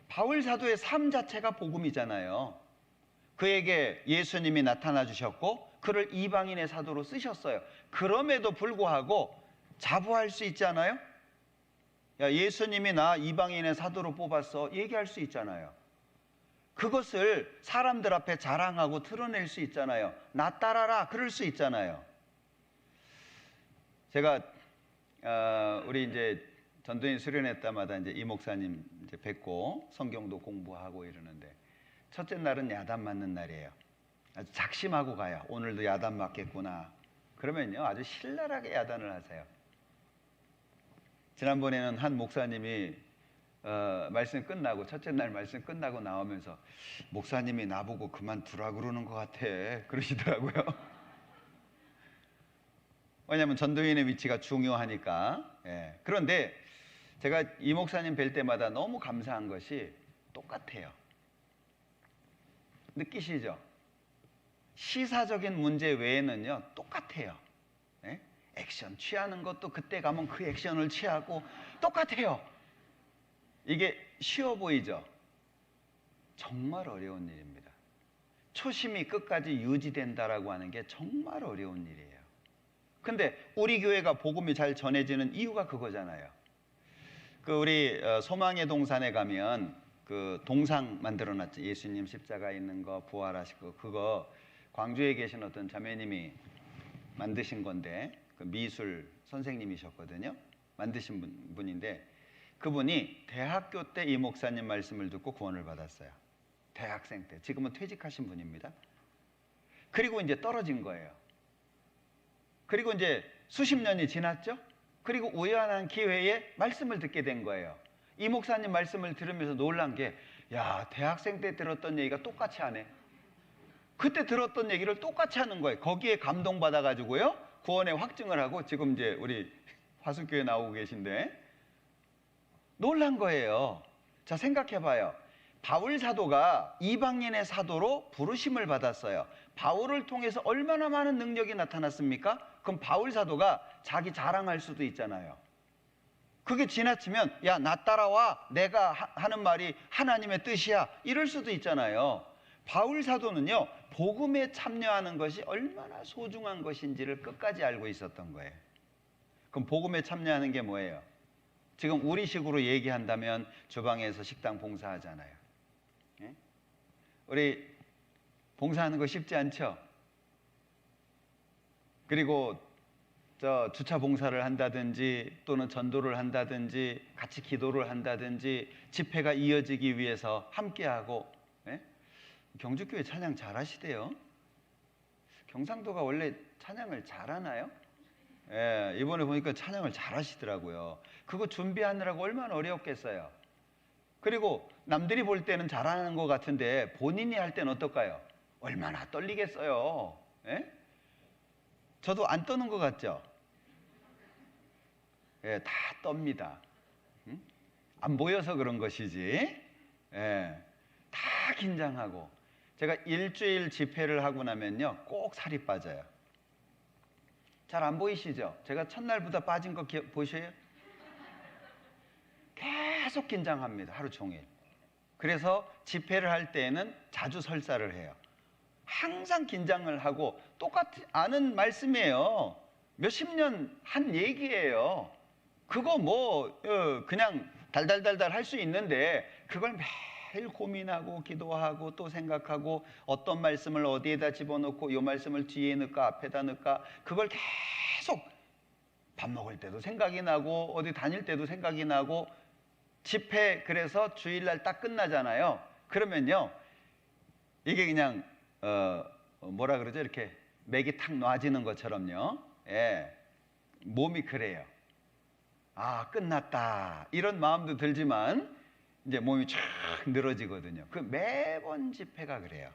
Speaker 1: 바울 사도의 삶 자체가 복음이잖아요. 그에게 예수님이 나타나 주셨고 그를 이방인의 사도로 쓰셨어요. 그럼에도 불구하고 자부할 수 있지 않아요? 야, 예수님이 나 이방인의 사도로 뽑았어, 얘기할 수 있잖아요. 그것을 사람들 앞에 자랑하고 드러낼 수 있잖아요. 나 따라라, 그럴 수 있잖아요. 제가 우리 이제 전도인 수련회 때마다 이제 이 목사님 이제 뵙고 성경도 공부하고 이러는데, 첫째 날은 야단 맞는 날이에요. 아주 작심하고 가요. 오늘도 야단 맞겠구나. 그러면요, 아주 신랄하게 야단을 하세요. 지난번에는 한 목사님이 말씀 끝나고, 첫째 날 말씀 끝나고 나오면서 목사님이 나보고 그만두라 그러는 것 같아, 그러시더라고요. 왜냐하면 전도인의 위치가 중요하니까. 예. 그런데 제가 이 목사님 뵐 때마다 너무 감사한 것이 똑같아요. 느끼시죠? 시사적인 문제 외에는요 똑같아요. 예? 액션 취하는 것도 그때 가면 그 액션을 취하고 똑같아요. 이게 쉬워 보이죠? 정말 어려운 일입니다. 초심이 끝까지 유지된다라고 하는 게 정말 어려운 일이에요. 근데 우리 교회가 복음이 잘 전해지는 이유가 그거잖아요. 우리 소망의 동산에 가면 그 동상 만들어놨죠. 예수님 십자가 있는 거, 부활하시고, 그거 광주에 계신 어떤 자매님이 만드신 건데, 그 미술 선생님이셨거든요. 만드신 분인데, 그분이 대학교 때 이 목사님 말씀을 듣고 구원을 받았어요. 대학생 때. 지금은 퇴직하신 분입니다. 그리고 이제 떨어진 거예요. 그리고 이제 수십 년이 지났죠. 그리고 우연한 기회에 말씀을 듣게 된 거예요. 이 목사님 말씀을 들으면서 놀란 게, 야, 대학생 때 들었던 얘기가 똑같이 하네. 그때 들었던 얘기를 똑같이 하는 거예요. 거기에 감동받아가지고요, 구원에 확증을 하고 지금 이제 우리 화수교회 나오고 계신데 놀란 거예요. 자, 생각해봐요. 바울 사도가 이방인의 사도로 부르심을 받았어요. 바울을 통해서 얼마나 많은 능력이 나타났습니까? 그럼 바울 사도가 자기 자랑할 수도 있잖아요. 그게 지나치면, 야, 나 따라와, 내가 하는 말이 하나님의 뜻이야, 이럴 수도 있잖아요. 바울 사도는요, 복음에 참여하는 것이 얼마나 소중한 것인지를 끝까지 알고 있었던 거예요. 그럼 복음에 참여하는 게 뭐예요? 지금 우리식으로 얘기한다면 주방에서 식당 봉사하잖아요. 예? 우리 봉사하는 거 쉽지 않죠? 그리고 주차 봉사를 한다든지 또는 전도를 한다든지 같이 기도를 한다든지 집회가 이어지기 위해서 함께하고. 예? 경주교회 찬양 잘하시대요. 경상도가 원래 찬양을 잘하나요? 예, 이번에 보니까 찬양을 잘하시더라고요. 그거 준비하느라고 얼마나 어려웠겠어요. 그리고 남들이 볼 때는 잘하는 것 같은데 본인이 할 때는 어떨까요? 얼마나 떨리겠어요. 예? 저도 안 떠는 것 같죠? 예, 다 떱니다. 안 보여서 그런 것이지. 예, 다 긴장하고. 제가 일주일 집회를 하고 나면요, 꼭 살이 빠져요. 잘 안 보이시죠? 제가 첫날보다 빠진 거 보셔요? 계속 긴장합니다. 하루 종일. 그래서 집회를 할 때에는 자주 설사를 해요. 항상 긴장을 하고 똑같이 아는 말씀이에요. 몇십 년 한 얘기예요. 그거 뭐 그냥 달달달달 할 수 있는데 그걸 매일 고민하고 기도하고 또 생각하고 어떤 말씀을 어디에다 집어넣고 이 말씀을 뒤에 넣을까 앞에다 넣을까, 그걸 계속 밥 먹을 때도 생각이 나고 어디 다닐 때도 생각이 나고. 집회 그래서 주일날 딱 끝나잖아요. 그러면요, 이게 그냥 뭐라 그러죠? 이렇게 맥이 탁 놔지는 것처럼요. 예, 몸이 그래요. 아, 끝났다, 이런 마음도 들지만 이제 몸이 쫙 늘어지거든요. 그 매번 집회가 그래요.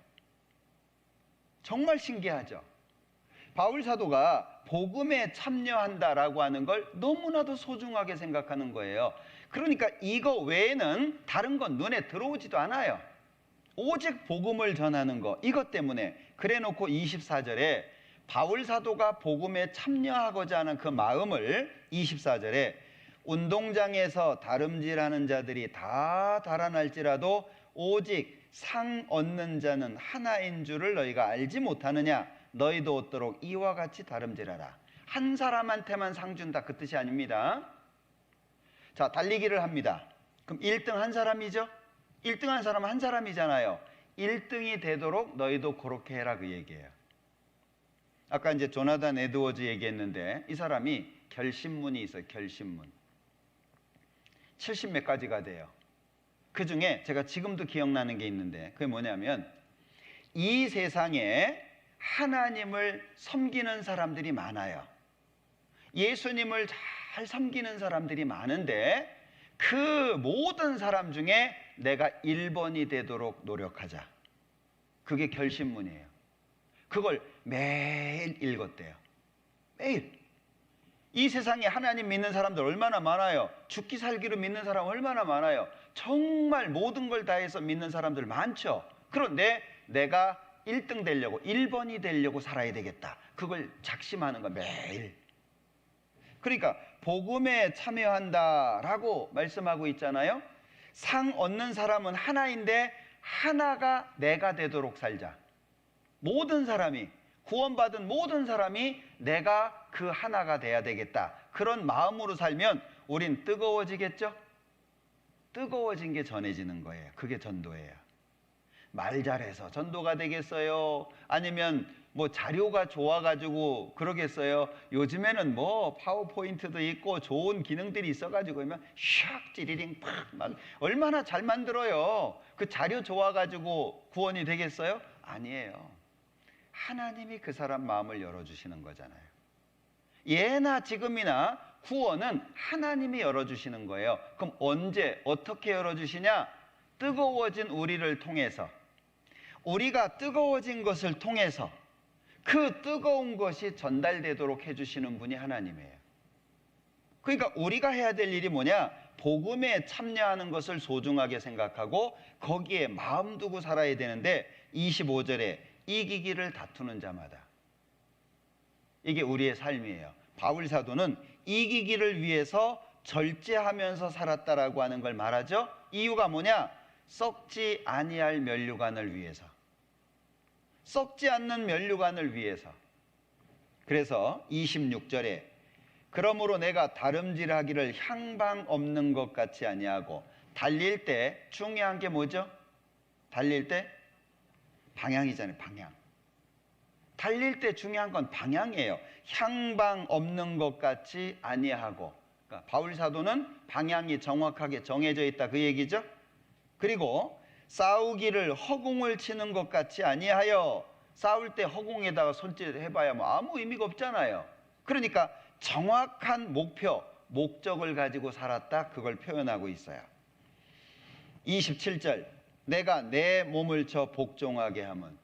Speaker 1: 정말 신기하죠? 바울 사도가 복음에 참여한다라고 하는 걸 너무나도 소중하게 생각하는 거예요. 그러니까 이거 외에는 다른 건 눈에 들어오지도 않아요. 오직 복음을 전하는 거, 이것 때문에. 그래 놓고 24절에 바울 사도가 복음에 참여하고자 하는 그 마음을 24절에 운동장에서 다름질하는 자들이 다 달아날지라도 오직 상 얻는 자는 하나인 줄을 너희가 알지 못하느냐. 너희도 얻도록 이와 같이 다름질하라. 한 사람한테만 상 준다, 그 뜻이 아닙니다. 자, 달리기를 합니다. 그럼 1등 한 사람이죠? 1등 한 사람은 한 사람이잖아요. 1등이 되도록 너희도 그렇게 해라, 그 얘기예요. 아까 이제 조나단 에드워즈 얘기했는데 이 사람이 결심문이 있어요. 결심문 70몇 가지가 돼요. 그 중에 제가 지금도 기억나는 게 있는데 그게 뭐냐면, 이 세상에 하나님을 섬기는 사람들이 많아요. 예수님을 잘 섬기는 사람들이 많은데 그 모든 사람 중에 내가 1번이 되도록 노력하자. 그게 결심문이에요. 그걸 매일 읽었대요. 매일. 이 세상에 하나님 믿는 사람들 얼마나 많아요. 죽기 살기로 믿는 사람 얼마나 많아요. 정말 모든 걸 다해서 믿는 사람들 많죠. 그런데 내가 1등 되려고, 1번이 되려고 살아야 되겠다. 그걸 작심하는 거 매일. 그러니까 복음에 참여한다라고 말씀하고 있잖아요. 상 얻는 사람은 하나인데 하나가 내가 되도록 살자. 모든 사람이, 구원받은 모든 사람이 내가 그 하나가 돼야 되겠다. 그런 마음으로 살면 우린 뜨거워지겠죠? 뜨거워진 게 전해지는 거예요. 그게 전도예요. 말 잘해서 전도가 되겠어요? 아니면 뭐 자료가 좋아가지고 그러겠어요? 요즘에는 뭐 파워포인트도 있고 좋은 기능들이 있어가지고 샥 찌리링 팍막 얼마나 잘 만들어요. 그 자료 좋아가지고 구원이 되겠어요? 아니에요. 하나님이 그 사람 마음을 열어주시는 거잖아요. 예나 지금이나 구원은 하나님이 열어주시는 거예요. 그럼 언제 어떻게 열어주시냐? 뜨거워진 우리를 통해서, 우리가 뜨거워진 것을 통해서 그 뜨거운 것이 전달되도록 해주시는 분이 하나님이에요. 그러니까 우리가 해야 될 일이 뭐냐? 복음에 참여하는 것을 소중하게 생각하고 거기에 마음 두고 살아야 되는데 25절에 이기기를 다투는 자마다, 이게 우리의 삶이에요. 바울 사도는 이기기를 위해서 절제하면서 살았다라고 하는 걸 말하죠. 이유가 뭐냐? 썩지 아니할 면류관을 위해서, 썩지 않는 면류관을 위해서. 그래서 26절에 그러므로 내가 다름질하기를 향방 없는 것 같이 아니하고, 달릴 때 중요한 게 뭐죠? 달릴 때 방향이잖아요. 방향. 달릴 때 중요한 건 방향이에요. 향방 없는 것 같이 아니하고, 그러니까 바울 사도는 방향이 정확하게 정해져 있다 그 얘기죠. 그리고 싸우기를 허공을 치는 것 같이 아니하여, 싸울 때 허공에다가 손짓 해봐야 뭐 아무 의미가 없잖아요. 그러니까 정확한 목표, 목적을 가지고 살았다, 그걸 표현하고 있어요. 27절, 내가 내 몸을 쳐 복종하게 함은,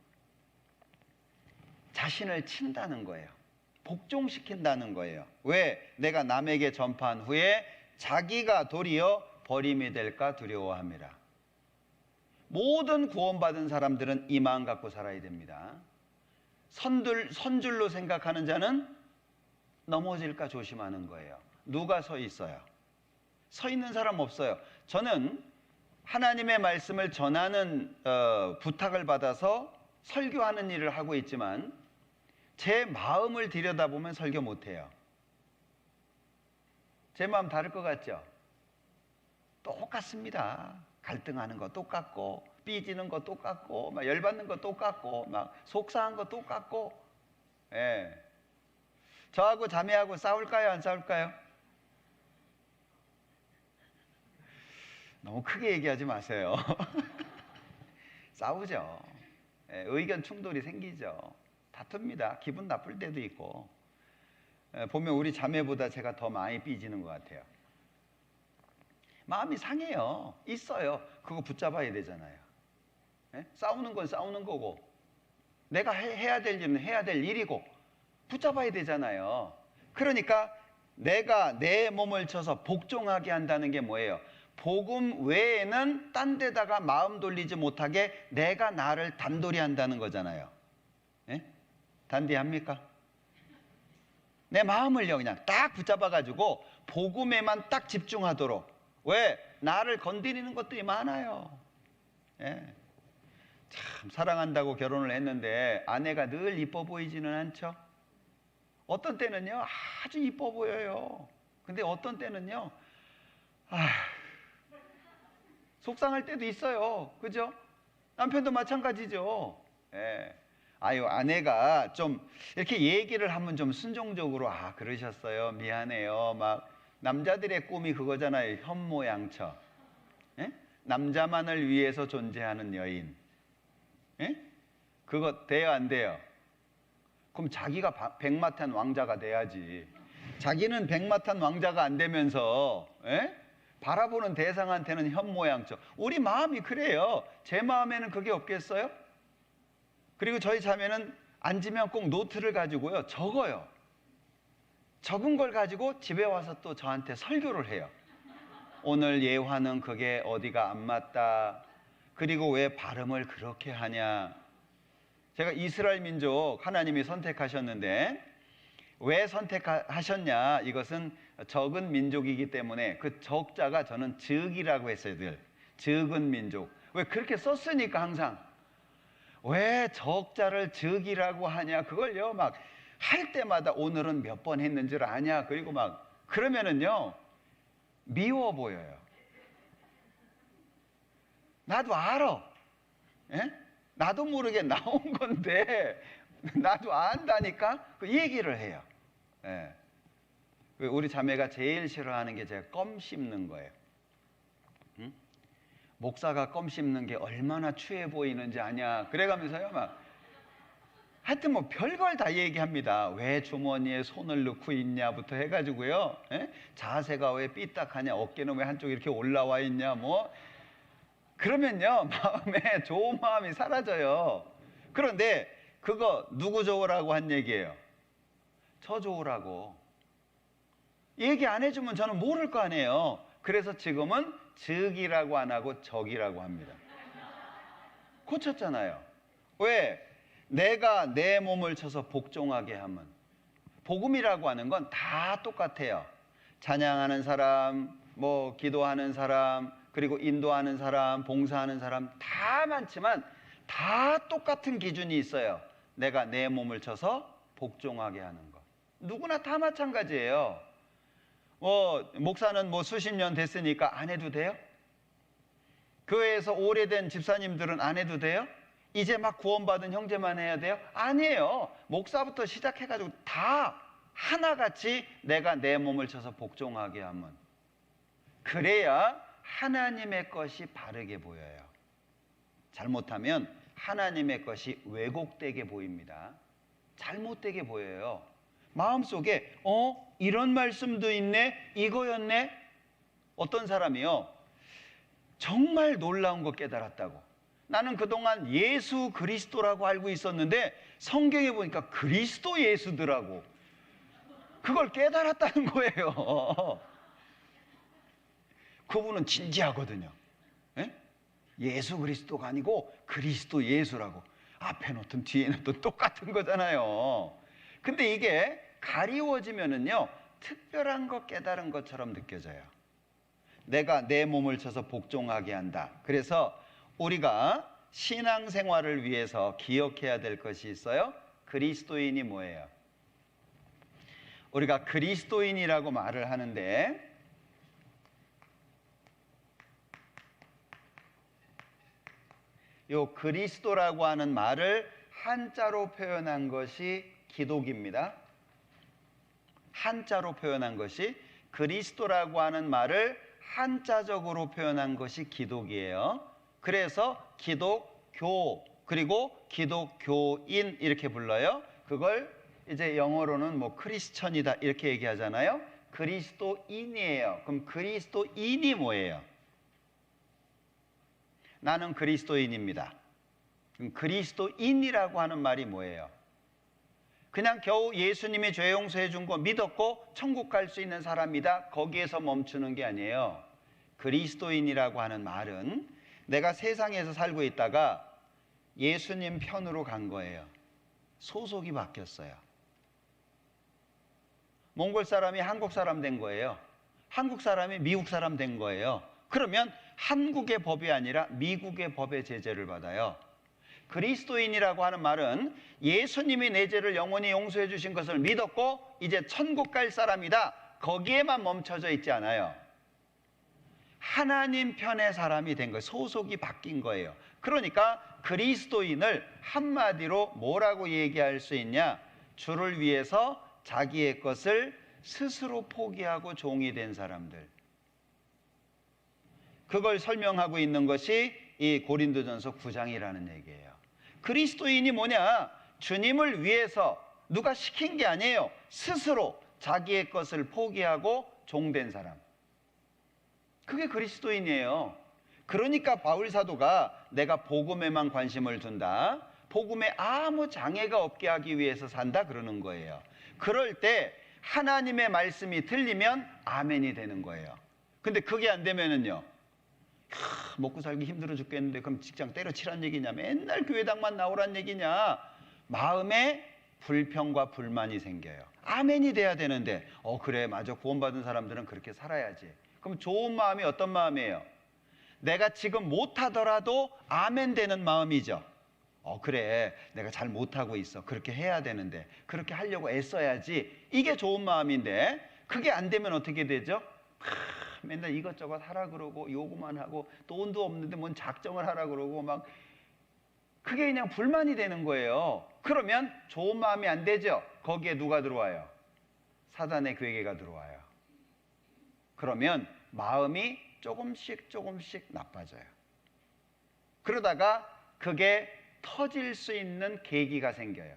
Speaker 1: 자신을 친다는 거예요. 복종시킨다는 거예요. 왜? 내가 남에게 전파한 후에 자기가 도리어 버림이 될까 두려워합니다. 모든 구원받은 사람들은 이 마음 갖고 살아야 됩니다. 선줄로 생각하는 자는 넘어질까 조심하는 거예요. 누가 서 있어요? 서 있는 사람 없어요. 저는 하나님의 말씀을 전하는 부탁을 받아서 설교하는 일을 하고 있지만 제 마음을 들여다보면 설교 못해요. 제 마음 다를 것 같죠? 똑같습니다. 갈등하는 거 똑같고, 삐지는 거 똑같고, 막 열받는 거 똑같고, 막 속상한 거 똑같고. 예. 저하고 자매하고 싸울까요? 안 싸울까요? 너무 크게 얘기하지 마세요. 싸우죠. 예, 의견 충돌이 생기죠. 다툽니다. 기분 나쁠 때도 있고. 예, 보면 우리 자매보다 제가 더 많이 삐지는 것 같아요. 마음이 상해요. 있어요. 그거 붙잡아야 되잖아요. 예? 싸우는 건 싸우는 거고, 내가 해야 될 일은 해야 될 일이고, 붙잡아야 되잖아요. 그러니까 내가 내 몸을 쳐서 복종하게 한다는 게 뭐예요? 복음 외에는 딴 데다가 마음 돌리지 못하게 내가 나를 단돌이 한다는 거잖아요. 예? 단디합니까? 내 마음을요 그냥 딱 붙잡아가지고 복음에만 딱 집중하도록. 왜? 나를 건드리는 것들이 많아요. 예. 참 사랑한다고 결혼을 했는데 아내가 늘 이뻐 보이지는 않죠? 어떤 때는요 아주 이뻐 보여요. 근데 어떤 때는요 속상할 때도 있어요. 그죠? 남편도 마찬가지죠. 예. 아유, 아내가 좀 이렇게 얘기를 하면 좀 순종적으로 그러셨어요, 미안해요, 막. 남자들의 꿈이 그거잖아요. 현모양처. 예? 남자만을 위해서 존재하는 여인. 예? 그거 돼요, 안 돼요? 그럼 자기가 백마탄 왕자가 돼야지. 자기는 백마탄 왕자가 안 되면서 바라보는 대상한테는 현모양처. 우리 마음이 그래요. 제 마음에는 그게 없겠어요? 그리고 저희 자매는 앉으면 꼭 노트를 가지고요 적어요. 적은 걸 가지고 집에 와서 또 저한테 설교를 해요. 오늘 예화는 그게 어디가 안 맞다. 그리고 왜 발음을 그렇게 하냐. 제가 이스라엘 민족 하나님이 선택하셨는데 왜 선택하셨냐. 이것은 적은 민족이기 때문에 그 적자가 저는 적이라고 했어요. 늘 적은 민족. 왜 그렇게 썼으니까 항상. 왜 적자를 적이라고 하냐? 그걸요, 막 할 때마다 오늘은 몇 번 했는 줄 아냐? 그리고 막 그러면은요, 미워 보여요. 나도 알아. 예? 나도 모르게 나온 건데, 나도 안다니까? 그 얘기를 해요. 예. 우리 자매가 제일 싫어하는 게 제가 껌 씹는 거예요. 응? 목사가 껌 씹는 게 얼마나 추해 보이는지 아냐? 그래가면서요, 막. 하여튼 뭐 별걸 다 얘기합니다. 왜 주머니에 손을 넣고 있냐부터 해가지고요. 예? 자세가 왜 삐딱하냐? 어깨는 왜 한쪽 이렇게 올라와 있냐? 뭐. 그러면요, 마음에 좋은 마음이 사라져요. 그런데 그거 누구 좋으라고 한 얘기예요? 저 좋으라고. 얘기 안 해주면 저는 모를 거 아니에요. 그래서 지금은 적이라고 안 하고 적이라고 합니다. 고쳤잖아요. 왜? 내가 내 몸을 쳐서 복종하게 하면. 복음이라고 하는 건 다 똑같아요. 찬양하는 사람, 뭐 기도하는 사람, 그리고 인도하는 사람, 봉사하는 사람 다 많지만 다 똑같은 기준이 있어요. 내가 내 몸을 쳐서 복종하게 하는 것. 누구나 다 마찬가지예요. 목사는 뭐 수십 년 됐으니까 안 해도 돼요? 교회에서 오래된 집사님들은 안 해도 돼요? 이제 막 구원받은 형제만 해야 돼요? 아니에요. 목사부터 시작해가지고 다 하나같이 내가 내 몸을 쳐서 복종하게 하면, 그래야 하나님의 것이 바르게 보여요. 잘못하면 하나님의 것이 왜곡되게 보입니다. 잘못되게 보여요. 마음속에 이런 말씀도 있네? 이거였네? 어떤 사람이요, 정말 놀라운 거 깨달았다고. 나는 그동안 예수 그리스도라고 알고 있었는데 성경에 보니까 그리스도 예수더라고. 그걸 깨달았다는 거예요. 그분은 진지하거든요. 예? 예수 그리스도가 아니고 그리스도 예수라고. 앞에 놓든 뒤에 놓든 똑같은 거잖아요. 근데 이게 가리워지면은요, 특별한 거 깨달은 것처럼 느껴져요. 내가 내 몸을 쳐서 복종하게 한다. 그래서 우리가 신앙생활을 위해서 기억해야 될 것이 있어요. 그리스도인이 뭐예요? 우리가 그리스도인이라고 말을 하는데, 요 그리스도라고 하는 말을 한자로 표현한 것이 기독입니다. 한자로 표현한 것이, 그리스도라고 하는 말을 한자적으로 표현한 것이 기독이에요. 그래서 기독교, 그리고 기독교인 이렇게 불러요. 그걸 이제 영어로는 뭐 크리스천이다 이렇게 얘기하잖아요. 그리스도인이에요. 그럼 그리스도인이 뭐예요? 나는 그리스도인입니다. 그럼 그리스도인이라고 하는 말이 뭐예요? 그냥 겨우 예수님이 죄 용서해 준 거 믿었고 천국 갈 수 있는 사람이다, 거기에서 멈추는 게 아니에요. 그리스도인이라고 하는 말은 내가 세상에서 살고 있다가 예수님 편으로 간 거예요. 소속이 바뀌었어요. 몽골 사람이 한국 사람 된 거예요. 한국 사람이 미국 사람 된 거예요. 그러면 한국의 법이 아니라 미국의 법의 제재를 받아요. 그리스도인이라고 하는 말은 예수님이 내 죄를 영원히 용서해 주신 것을 믿었고 이제 천국 갈 사람이다, 거기에만 멈춰져 있지 않아요. 하나님 편의 사람이 된 거예요. 소속이 바뀐 거예요. 그러니까 그리스도인을 한마디로 뭐라고 얘기할 수 있냐? 주를 위해서 자기의 것을 스스로 포기하고 종이 된 사람들. 그걸 설명하고 있는 것이 이 고린도전서 9장이라는 얘기예요. 그리스도인이 뭐냐? 주님을 위해서 누가 시킨 게 아니에요. 스스로 자기의 것을 포기하고 종된 사람. 그게 그리스도인이에요. 그러니까 바울 사도가 내가 복음에만 관심을 둔다, 복음에 아무 장애가 없게 하기 위해서 산다 그러는 거예요. 그럴 때 하나님의 말씀이 들리면 아멘이 되는 거예요. 근데 그게 안 되면은요, 먹고 살기 힘들어 죽겠는데 그럼 직장 때려치란 얘기냐, 맨날 교회당만 나오란 얘기냐, 마음에 불평과 불만이 생겨요. 아멘이 돼야 되는데 그래 맞아, 구원받은 사람들은 그렇게 살아야지. 그럼 좋은 마음이 어떤 마음이에요? 내가 지금 못하더라도 아멘 되는 마음이죠. 그래, 내가 잘 못하고 있어. 그렇게 해야 되는데, 그렇게 하려고 애써야지. 이게 좋은 마음인데, 그게 안 되면 어떻게 되죠? 맨날 이것저것 하라 그러고 요구만 하고 돈도 없는데 뭔 작정을 하라 그러고 막, 그게 그냥 불만이 되는 거예요. 그러면 좋은 마음이 안 되죠. 거기에 누가 들어와요? 사단의 괴계가 들어와요. 그러면 마음이 조금씩 나빠져요. 그러다가 그게 터질 수 있는 계기가 생겨요.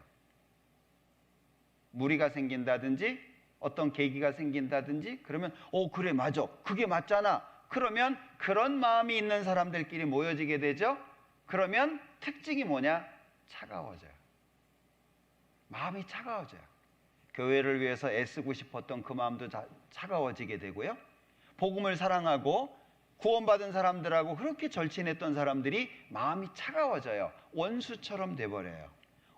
Speaker 1: 무리가 생긴다든지 어떤 계기가 생긴다든지, 그러면 그래, 맞아, 그게 맞잖아. 그러면 그런 마음이 있는 사람들끼리 모여지게 되죠. 그러면 특징이 뭐냐? 차가워져요. 마음이 차가워져요. 교회를 위해서 애쓰고 싶었던 그 마음도 차가워지게 되고요. 복음을 사랑하고 구원받은 사람들하고 그렇게 절친했던 사람들이 마음이 차가워져요. 원수처럼 돼버려요.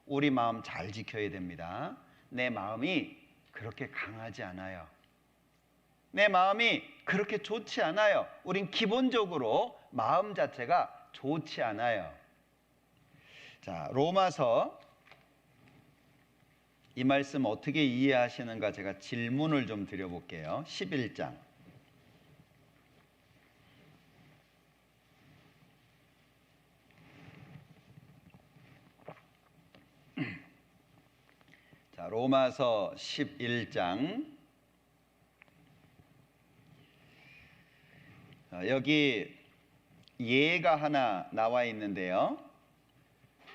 Speaker 1: 우리 마음 잘 지켜야 됩니다. 내 마음이 그렇게 강하지 않아요. 내 마음이 그렇게 좋지 않아요. 우린 기본적으로 마음 자체가 좋지 않아요. 자, 로마서 이 말씀 어떻게 이해하시는가 제가 질문을 좀 드려볼게요. 11장. 자, 로마서 11장. 여기 예가 하나 나와 있는데요.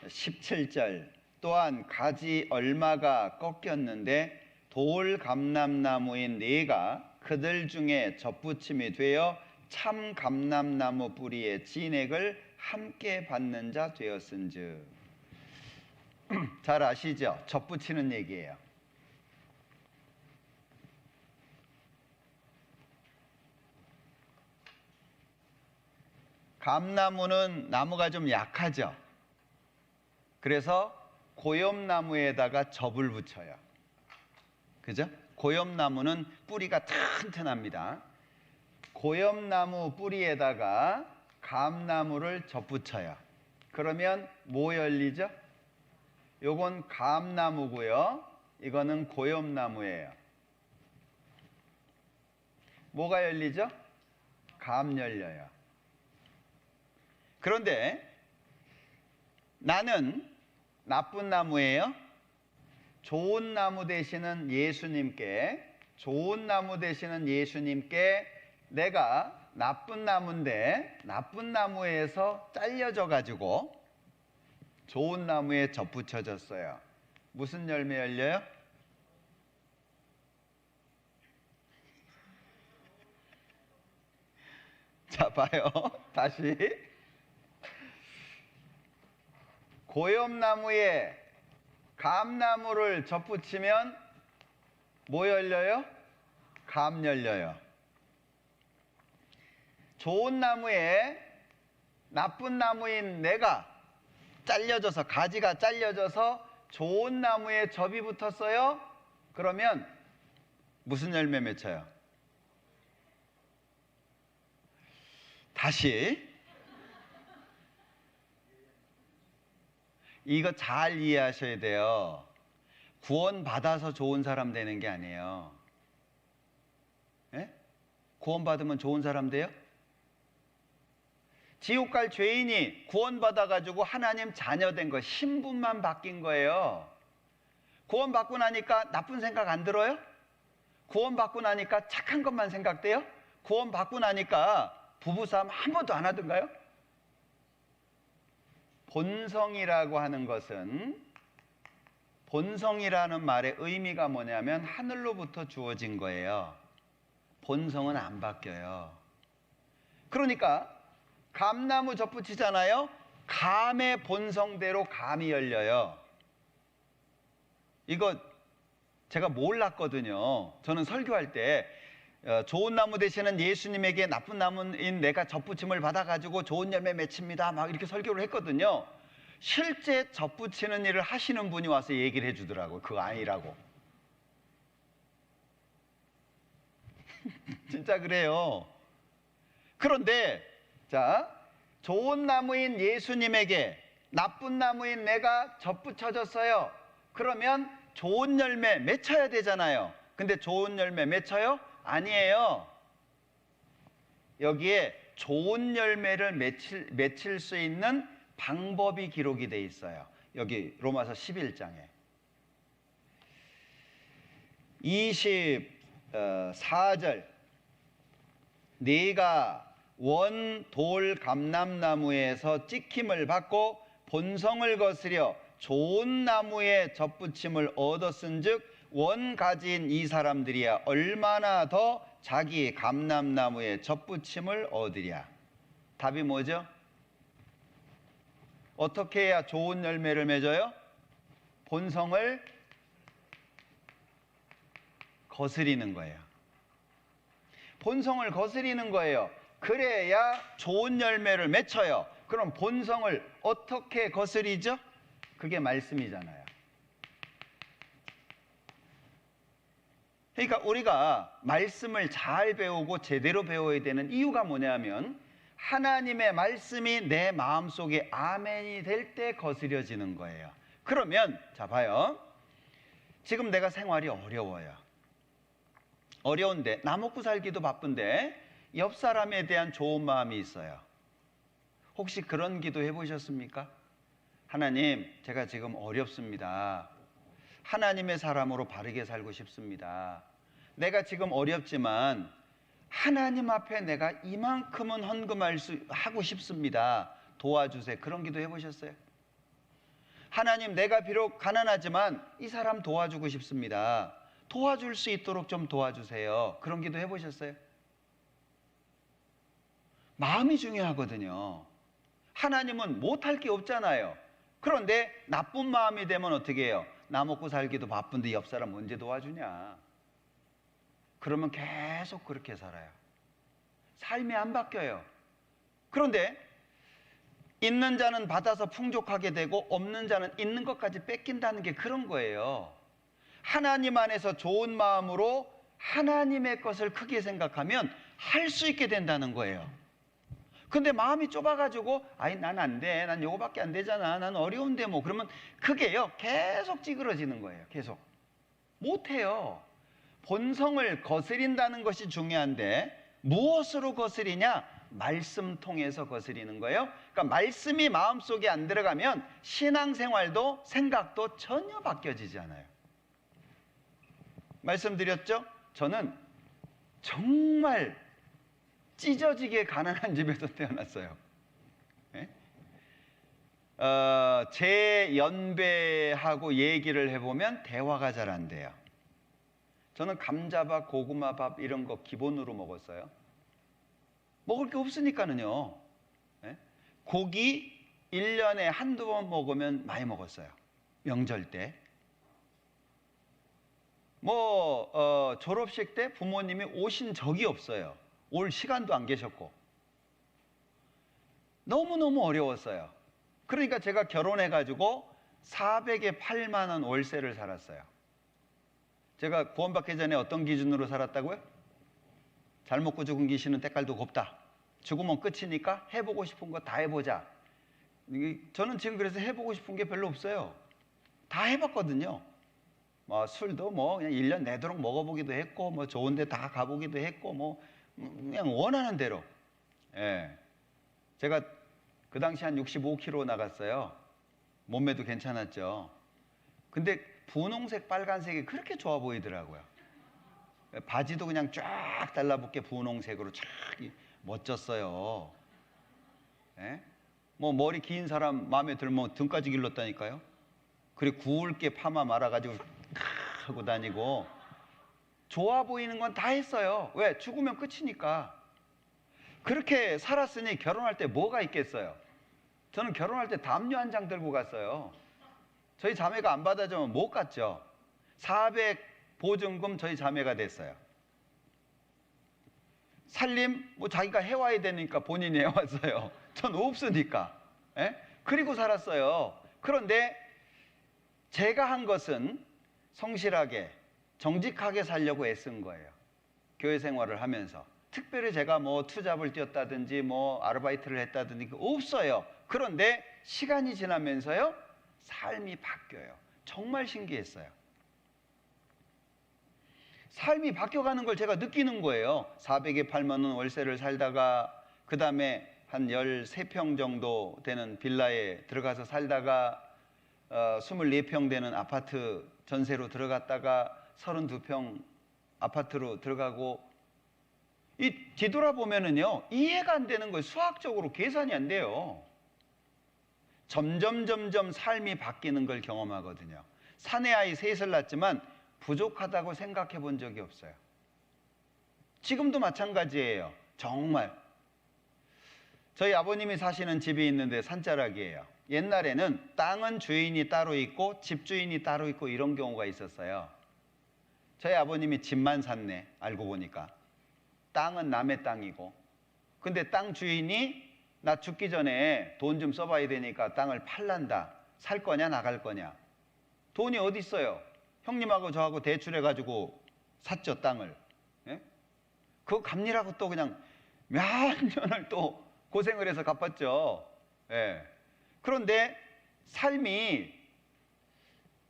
Speaker 1: 17절. 또한 가지 얼마가 꺾였는데 돌 감람나무인 네가 그들 중에 접붙임이 되어 참 감람나무 뿌리의 진액을 함께 받는 자 되었은즉. 잘 아시죠? 접붙이는 얘기예요. 감나무는 나무가 좀 약하죠. 그래서 고염나무에다가 접을 붙여요. 그죠? 고염나무는 뿌리가 튼튼합니다. 고염나무 뿌리에다가 감나무를 접붙여요. 그러면 뭐 열리죠? 요건 감나무고요. 이거는 고염나무예요. 뭐가 열리죠? 감 열려요. 그런데 나는 나쁜 나무예요. 좋은 나무 되시는 예수님께, 내가 나쁜 나무인데 나쁜 나무에서 잘려져 가지고 좋은 나무에 접붙여졌어요. 무슨 열매 열려요? 자, 봐요. 다시. 고염나무에 감나무를 접붙이면 뭐 열려요? 감 열려요. 좋은 나무에 나쁜 나무인 내가 잘려져서, 가지가 잘려져서 좋은 나무에 접이 붙었어요. 그러면 무슨 열매 맺혀요? 다시. 이거 잘 이해하셔야 돼요. 구원 받아서 좋은 사람 되는 게 아니에요. 예? 구원 받으면 좋은 사람 돼요? 지옥 갈 죄인이 구원 받아가지고 하나님 자녀 된 거, 신분만 바뀐 거예요. 구원 받고 나니까 나쁜 생각 안 들어요? 구원 받고 나니까 착한 것만 생각돼요? 구원 받고 나니까 부부싸움 한 번도 안 하던가요? 본성이라고 하는 것은, 본성이라는 말의 의미가 뭐냐면 하늘로부터 주어진 거예요. 본성은 안 바뀌어요. 그러니까 감나무 접붙이잖아요. 감의 본성대로 감이 열려요. 이거 제가 몰랐거든요. 저는 설교할 때 좋은 나무 되시는 예수님에게 나쁜 나무인 내가 접붙임을 받아가지고 좋은 열매 맺힙니다, 막 이렇게 설교를 했거든요. 실제 접붙이는 일을 하시는 분이 와서 얘기를 해주더라고요. 그거 아니라고. 진짜 그래요. 그런데 자, 좋은 나무인 예수님에게 나쁜 나무인 내가 접붙여졌어요. 그러면 좋은 열매 맺혀야 되잖아요. 근데 좋은 열매 맺혀요? 아니에요. 여기에 좋은 열매를 맺힐 수 있는 방법이 기록이 돼 있어요. 여기 로마서 11장에 24절, 네가 원 돌 감람나무에서 찍힘을 받고 본성을 거스려 좋은 나무에 접붙임을 얻었은즉 원 가진 이 사람들이야 얼마나 더 자기 감람나무에 접붙임을 얻으랴. 답이 뭐죠? 어떻게 해야 좋은 열매를 맺어요? 본성을 거스리는 거예요. 본성을 거스리는 거예요. 그래야 좋은 열매를 맺혀요. 그럼 본성을 어떻게 거스리죠? 그게 말씀이잖아요. 그러니까 우리가 말씀을 잘 배우고 제대로 배워야 되는 이유가 뭐냐면 하나님의 말씀이 내 마음속에 아멘이 될 때 거스려지는 거예요. 그러면 자 봐요. 지금 내가 생활이 어려워요. 어려운데 나 먹고 살기도 바쁜데 옆 사람에 대한 좋은 마음이 있어요. 혹시 그런 기도 해보셨습니까? 하나님, 제가 지금 어렵습니다. 하나님의 사람으로 바르게 살고 싶습니다. 내가 지금 어렵지만 하나님 앞에 내가 이만큼은 하고 싶습니다. 도와주세요. 그런 기도 해보셨어요? 하나님, 내가 비록 가난하지만 이 사람 도와주고 싶습니다. 도와줄 수 있도록 좀 도와주세요. 그런 기도 해보셨어요? 마음이 중요하거든요. 하나님은 못할 게 없잖아요. 그런데 나쁜 마음이 되면 어떻게 해요? 나 먹고 살기도 바쁜데 옆 사람 언제 도와주냐? 그러면 계속 그렇게 살아요. 삶이 안 바뀌어요. 그런데 있는 자는 받아서 풍족하게 되고 없는 자는 있는 것까지 뺏긴다는 게 그런 거예요. 하나님 안에서 좋은 마음으로 하나님의 것을 크게 생각하면 할 수 있게 된다는 거예요. 근데 마음이 좁아가지고 아이 난 안 돼. 난 요거밖에 안 되잖아. 난 어려운데 뭐 그러면 그게요. 계속 찌그러지는 거예요. 계속. 못해요. 본성을 거스린다는 것이 중요한데 무엇으로 거스리냐? 말씀 통해서 거스리는 거예요. 그러니까 말씀이 마음속에 안 들어가면 신앙생활도 생각도 전혀 바뀌어지지 않아요. 말씀드렸죠? 저는 정말 찢어지게 가난한 집에서 태어났어요. 제 연배하고 얘기를 해보면 대화가 잘 안 돼요. 저는 감자밥, 고구마밥 이런 거 기본으로 먹었어요. 먹을 게 없으니까는요. 고기 1년에 한두 번 먹으면 많이 먹었어요. 명절 때. 졸업식 때 부모님이 오신 적이 없어요. 올 시간도 안 계셨고. 너무너무 어려웠어요. 그러니까 제가 결혼해가지고 400에 8만 원 월세를 살았어요. 제가 구원받기 전에 어떤 기준으로 살았다고요? 잘 먹고 죽은 기신은 때깔도 곱다. 죽으면 끝이니까 해보고 싶은 거 다 해보자. 저는 지금 그래서 해보고 싶은 게 별로 없어요. 다 해봤거든요. 술도 그냥 1년 내도록 먹어보기도 했고, 좋은 데 다 가보기도 했고, 그냥 원하는 대로. 예. 제가 그 당시 한 65kg 나갔어요. 몸매도 괜찮았죠. 근데 분홍색, 빨간색이 그렇게 좋아 보이더라고요. 바지도 그냥 쫙 달라붙게 분홍색으로 쫙 멋졌어요. 예? 머리 긴 사람 마음에 들면 등까지 길렀다니까요. 그리고 굵게 파마 말아가지고 하고 다니고 좋아 보이는 건 다 했어요. 왜? 죽으면 끝이니까. 그렇게 살았으니 결혼할 때 뭐가 있겠어요? 저는 결혼할 때 담요 한 장 들고 갔어요. 저희 자매가 안 받아주면 못 갔죠. 400 보증금 저희 자매가 됐어요. 살림 자기가 해와야 되니까 본인이 해왔어요. 전 없으니까. 그리고 살았어요. 그런데 제가 한 것은 성실하게 정직하게 살려고 애쓴 거예요. 교회 생활을 하면서. 특별히 제가 뭐 투잡을 뛰었다든지 뭐 아르바이트를 했다든지 없어요. 그런데 시간이 지나면서요, 삶이 바뀌어요. 정말 신기했어요. 삶이 바뀌어가는 걸 제가 느끼는 거예요. 400에 8만 원 월세를 살다가 그 다음에 한 13평 정도 되는 빌라에 들어가서 살다가 24평 되는 아파트 전세로 들어갔다가 32평 아파트로 들어가고, 이 뒤돌아보면은요, 이해가 안 되는 거예요. 수학적으로 계산이 안 돼요. 점점 삶이 바뀌는 걸 경험하거든요. 사내 아이 셋을 낳았지만 부족하다고 생각해 본 적이 없어요. 지금도 마찬가지예요. 정말. 저희 아버님이 사시는 집이 있는데 산자락이에요. 옛날에는 땅은 주인이 따로 있고 집주인이 따로 있고 이런 경우가 있었어요. 저희 아버님이 집만 샀네, 알고 보니까. 땅은 남의 땅이고. 근데 땅 주인이 나 죽기 전에 돈 좀 써봐야 되니까 땅을 팔란다. 살 거냐 나갈 거냐. 돈이 어디 있어요? 형님하고 저하고 대출해가지고 샀죠, 땅을. 예? 그거 갚느라고 또 그냥 몇 년을 또 고생을 해서 갚았죠. 예. 그런데 삶이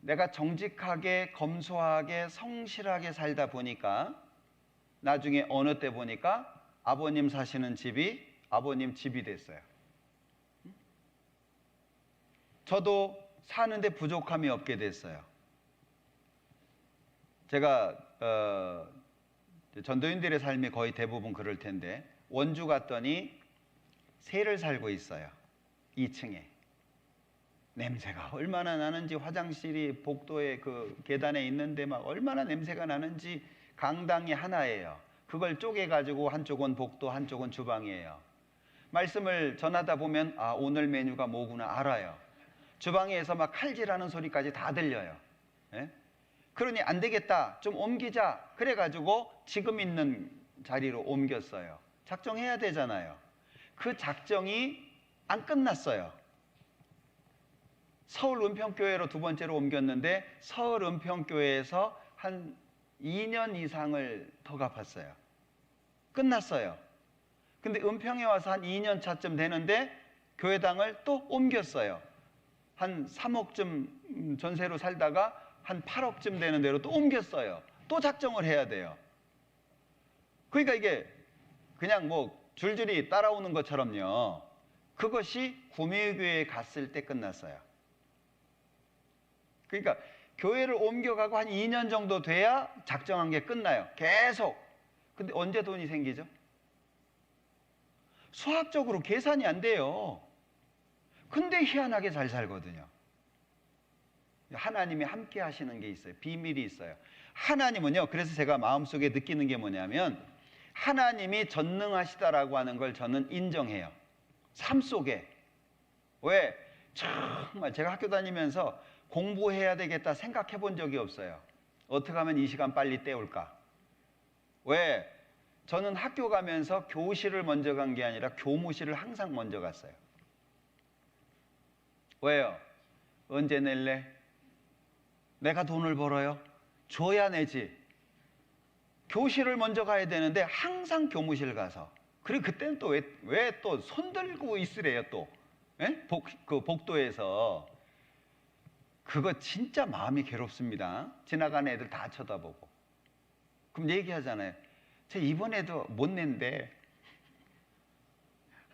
Speaker 1: 내가 정직하게, 검소하게, 성실하게 살다 보니까 나중에 어느 때 보니까 아버님 사시는 집이 아버님 집이 됐어요. 저도 사는데 부족함이 없게 됐어요. 제가 전도인들의 삶이 거의 대부분 그럴 텐데, 원주 갔더니 새를 살고 있어요. 2층에. 냄새가 얼마나 나는지, 화장실이 복도에 그 계단에 있는데 막 얼마나 냄새가 나는지. 강당이 하나예요. 그걸 쪼개가지고 한쪽은 복도, 한쪽은 주방이에요. 말씀을 전하다 보면 아, 오늘 메뉴가 뭐구나 알아요. 주방에서 막 칼질하는 소리까지 다 들려요. 예? 그러니 안 되겠다, 좀 옮기자. 그래가지고 지금 있는 자리로 옮겼어요. 작정해야 되잖아요. 그 작정이 안 끝났어요. 서울 은평교회로 두 번째로 옮겼는데 서울 은평교회에서 한 2년 이상을 더 갚았어요. 끝났어요. 근데 은평에 와서 한 2년 차쯤 되는데 교회당을 또 옮겼어요. 한 3억쯤 전세로 살다가 한 8억쯤 되는 데로 또 옮겼어요. 또 작정을 해야 돼요. 그러니까 이게 그냥 뭐 줄줄이 따라오는 것처럼요. 그것이 구매교회에 갔을 때 끝났어요. 그러니까 교회를 옮겨가고 한 2년 정도 돼야 작정한 게 끝나요. 계속. 근데 언제 돈이 생기죠? 수학적으로 계산이 안 돼요. 근데 희한하게 잘 살거든요. 하나님이 함께 하시는 게 있어요. 비밀이 있어요. 하나님은요, 그래서 제가 마음속에 느끼는 게 뭐냐면 하나님이 전능하시다라고 하는 걸 저는 인정해요. 삶 속에. 왜? 정말 제가 학교 다니면서 공부해야 되겠다 생각해 본 적이 없어요. 어떻게 하면 이 시간 빨리 때울까? 왜? 저는 학교 가면서 교실을 먼저 간 게 아니라 교무실을 항상 먼저 갔어요. 왜요? 언제 낼래? 내가 돈을 벌어요? 줘야 내지. 교실을 먼저 가야 되는데 항상 교무실 가서. 그리고 그때는 또 왜 또 손 들고 있으래요 또. 예? 그 복도에서. 그거 진짜 마음이 괴롭습니다. 지나가는 애들 다 쳐다보고. 그럼 얘기하잖아요. 저 이번에도 못 낸대.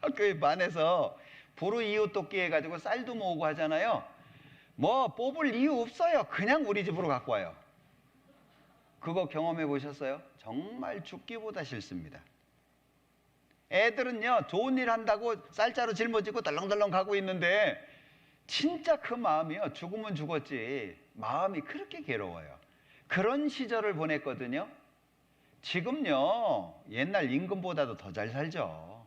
Speaker 1: 학교에 반에서 불우이웃돕기 해가지고 쌀도 모으고 하잖아요. 뭐 뽑을 이유 없어요. 그냥 우리 집으로 갖고 와요. 그거 경험해 보셨어요? 정말 죽기보다 싫습니다. 애들은요, 좋은 일 한다고 쌀자루 짊어지고 덜렁덜렁 가고 있는데 진짜 그 마음이요, 죽으면 죽었지 마음이 그렇게 괴로워요. 그런 시절을 보냈거든요. 지금요, 옛날 임금보다도 더 잘 살죠.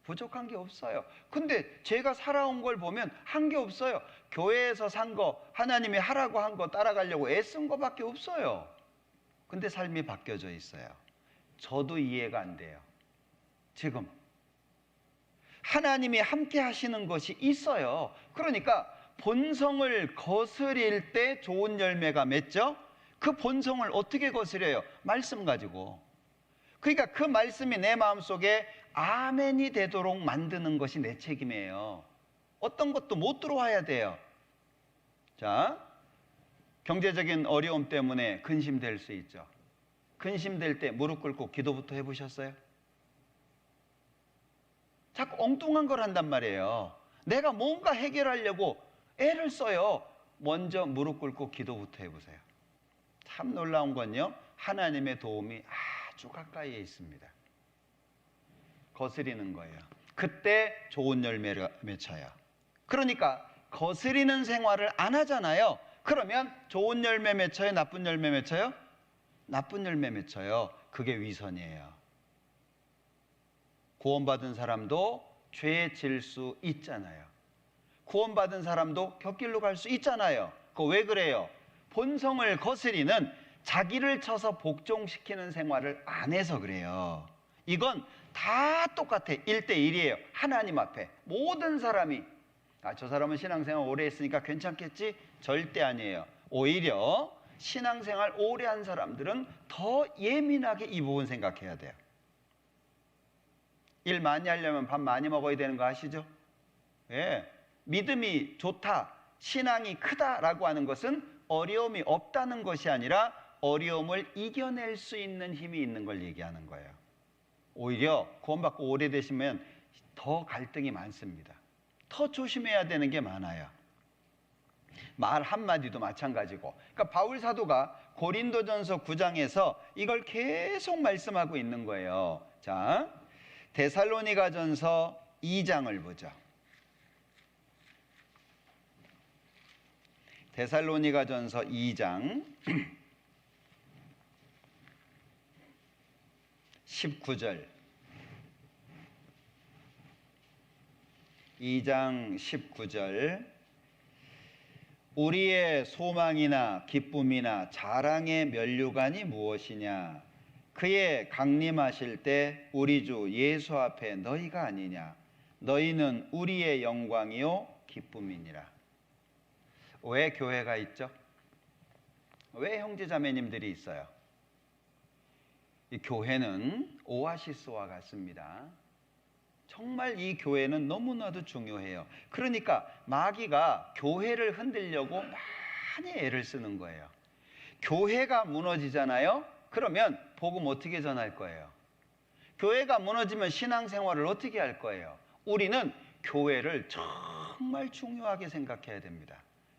Speaker 1: 부족한 게 없어요. 근데 제가 살아온 걸 보면 한 게 없어요. 교회에서 산 거, 하나님이 하라고 한 거 따라가려고 애쓴 거밖에 없어요. 근데 삶이 바뀌어져 있어요. 저도 이해가 안 돼요. 지금 하나님이 함께 하시는 것이 있어요. 그러니까 본성을 거스릴 때 좋은 열매가 맺죠. 그 본성을 어떻게 거스려요? 말씀 가지고. 그러니까 그 말씀이 내 마음속에 아멘이 되도록 만드는 것이 내 책임이에요. 어떤 것도 못 들어와야 돼요. 자, 경제적인 어려움 때문에 근심될 수 있죠. 근심될 때 무릎 꿇고 기도부터 해보셨어요? 자꾸 엉뚱한 걸 한단 말이에요. 내가 뭔가 해결하려고 애를 써요. 먼저 무릎 꿇고 기도부터 해보세요. 참 놀라운 건요, 하나님의 도움이 아주 가까이에 있습니다. 거스리는 거예요. 그때 좋은 열매를 맺혀요. 그러니까 거스리는 생활을 안 하잖아요. 그러면 좋은 열매 맺혀요? 나쁜 열매 맺혀요? 나쁜 열매 맺혀요. 그게 위선이에요. 구원받은 사람도 죄에 질 수 있잖아요. 구원받은 사람도 곁길로 갈 수 있잖아요. 그거 왜 그래요? 본성을 거스리는, 자기를 쳐서 복종시키는 생활을 안 해서 그래요. 이건 다 똑같아. 1대1이에요. 하나님 앞에 모든 사람이 저 사람은 신앙생활 오래 했으니까 괜찮겠지? 절대 아니에요. 오히려 신앙생활 오래 한 사람들은 더 예민하게 이 부분 생각해야 돼요. 일 많이 하려면 밥 많이 먹어야 되는 거 아시죠? 예. 믿음이 좋다, 신앙이 크다라고 하는 것은 어려움이 없다는 것이 아니라 어려움을 이겨낼 수 있는 힘이 있는 걸 얘기하는 거예요. 오히려 구원받고 오래되시면 더 갈등이 많습니다. 더 조심해야 되는 게 많아요. 말 한마디도 마찬가지고. 그러니까 바울 사도가 고린도전서 9장에서 이걸 계속 말씀하고 있는 거예요. 자, 데살로니가전서 2장을 보죠. 데살로니가전서 2장 19절. 2장 19절. 우리의 소망이나 기쁨이나 자랑의 면류관이 무엇이냐? 그의 강림하실 때 우리 주 예수 앞에 너희가 아니냐? 너희는 우리의 영광이요 기쁨이니라. 왜 교회가 있죠? 왜 형제자매님들이 있어요? 이 교회는 오아시스와 같습니다. 정말 이 교회는 너무나도 중요해요. 그러니까 마귀가 교회를 흔들려고 많이 애를 쓰는 거예요. 교회가 무너지잖아요? 그러면 복음 어떻게 전할 거예요? 교회가 무너지면 신앙생활을 어떻게 할 거예요? 우리는 교회를 정말 중요하게 생각해야 됩니다.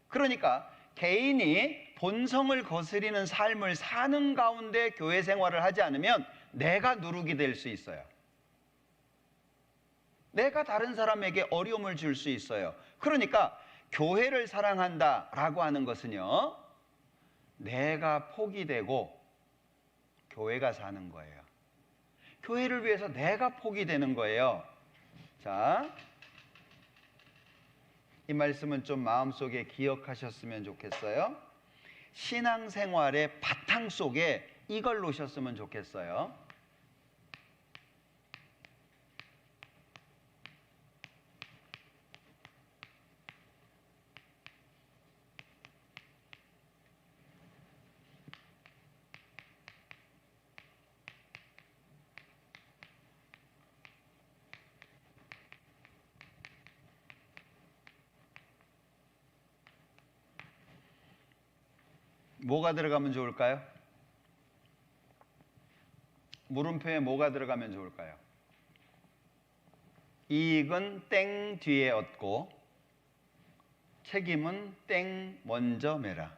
Speaker 1: 그러니까 개인이 본성을 거스리는 삶을 사는 가운데 교회 생활을 하지 않으면 내가 누룩이 될 수 있어요. 내가 다른 사람에게 어려움을 줄 수 있어요. 그러니까 교회를 사랑한다라고 하는 것은요, 내가 포기되고 교회가 사는 거예요. 교회를 위해서 내가 포기되는 거예요. 자, 이 말씀은 좀 마음속에 기억하셨으면 좋겠어요. 신앙생활의 바탕 속에 이걸 놓으셨으면 좋겠어요. 뭐가 들어가면 좋을까요? 물음표에 뭐가 들어가면 좋을까요? 이익은 땡 뒤에 얻고 책임은 땡 먼저 매라.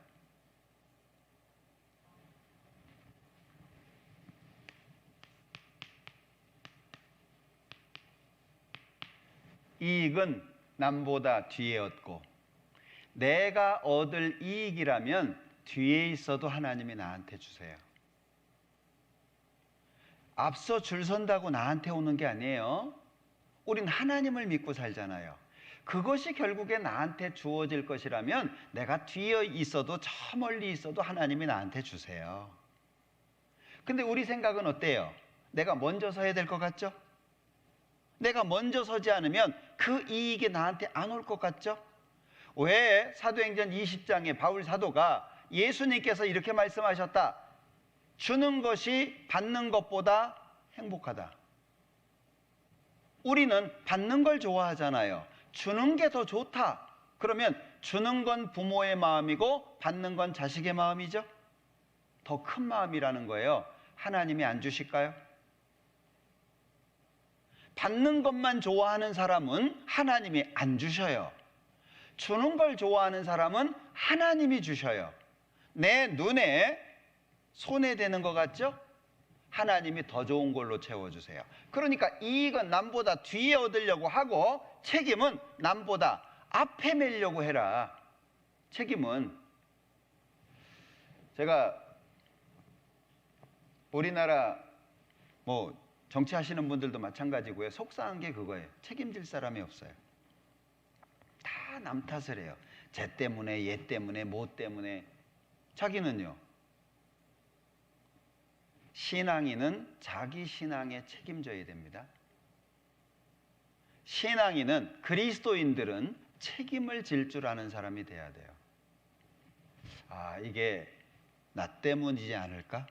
Speaker 1: 이익은 남보다 뒤에 얻고, 내가 얻을 이익이라면 뒤에 있어도 하나님이 나한테 주세요. 앞서 줄 선다고 나한테 오는 게 아니에요. 우린 하나님을 믿고 살잖아요. 그것이 결국에 나한테 주어질 것이라면 내가 뒤에 있어도 저 멀리 있어도 하나님이 나한테 주세요. 근데 우리 생각은 어때요? 내가 먼저 서야 될 것 같죠? 내가 먼저 서지 않으면 그 이익이 나한테 안 올 것 같죠? 왜 사도행전 20장에 바울 사도가 예수님께서 이렇게 말씀하셨다. 주는 것이 받는 것보다 행복하다. 우리는 받는 걸 좋아하잖아요. 주는 게 더 좋다. 그러면 주는 건 부모의 마음이고 받는 건 자식의 마음이죠. 더 큰 마음이라는 거예요. 하나님이 안 주실까요? 받는 것만 좋아하는 사람은 하나님이 안 주셔요. 주는 걸 좋아하는 사람은 하나님이 주셔요. 내 눈에 손해되는 것 같죠? 하나님이 더 좋은 걸로 채워주세요. 그러니까 이익은 남보다 뒤에 얻으려고 하고 책임은 남보다 앞에 매려고 해라. 책임은. 제가 우리나라 정치하시는 분들도 마찬가지고요. 속상한 게 그거예요. 책임질 사람이 없어요. 다 남 탓을 해요. 쟤 때문에, 얘 때문에, 뭐 때문에. 자기는요. 신앙인은 자기 신앙에 책임져야 됩니다. 신앙인은, 그리스도인들은 책임을 질 줄 아는 사람이 돼야 돼요. 아, 이게 나 때문이지 않을까?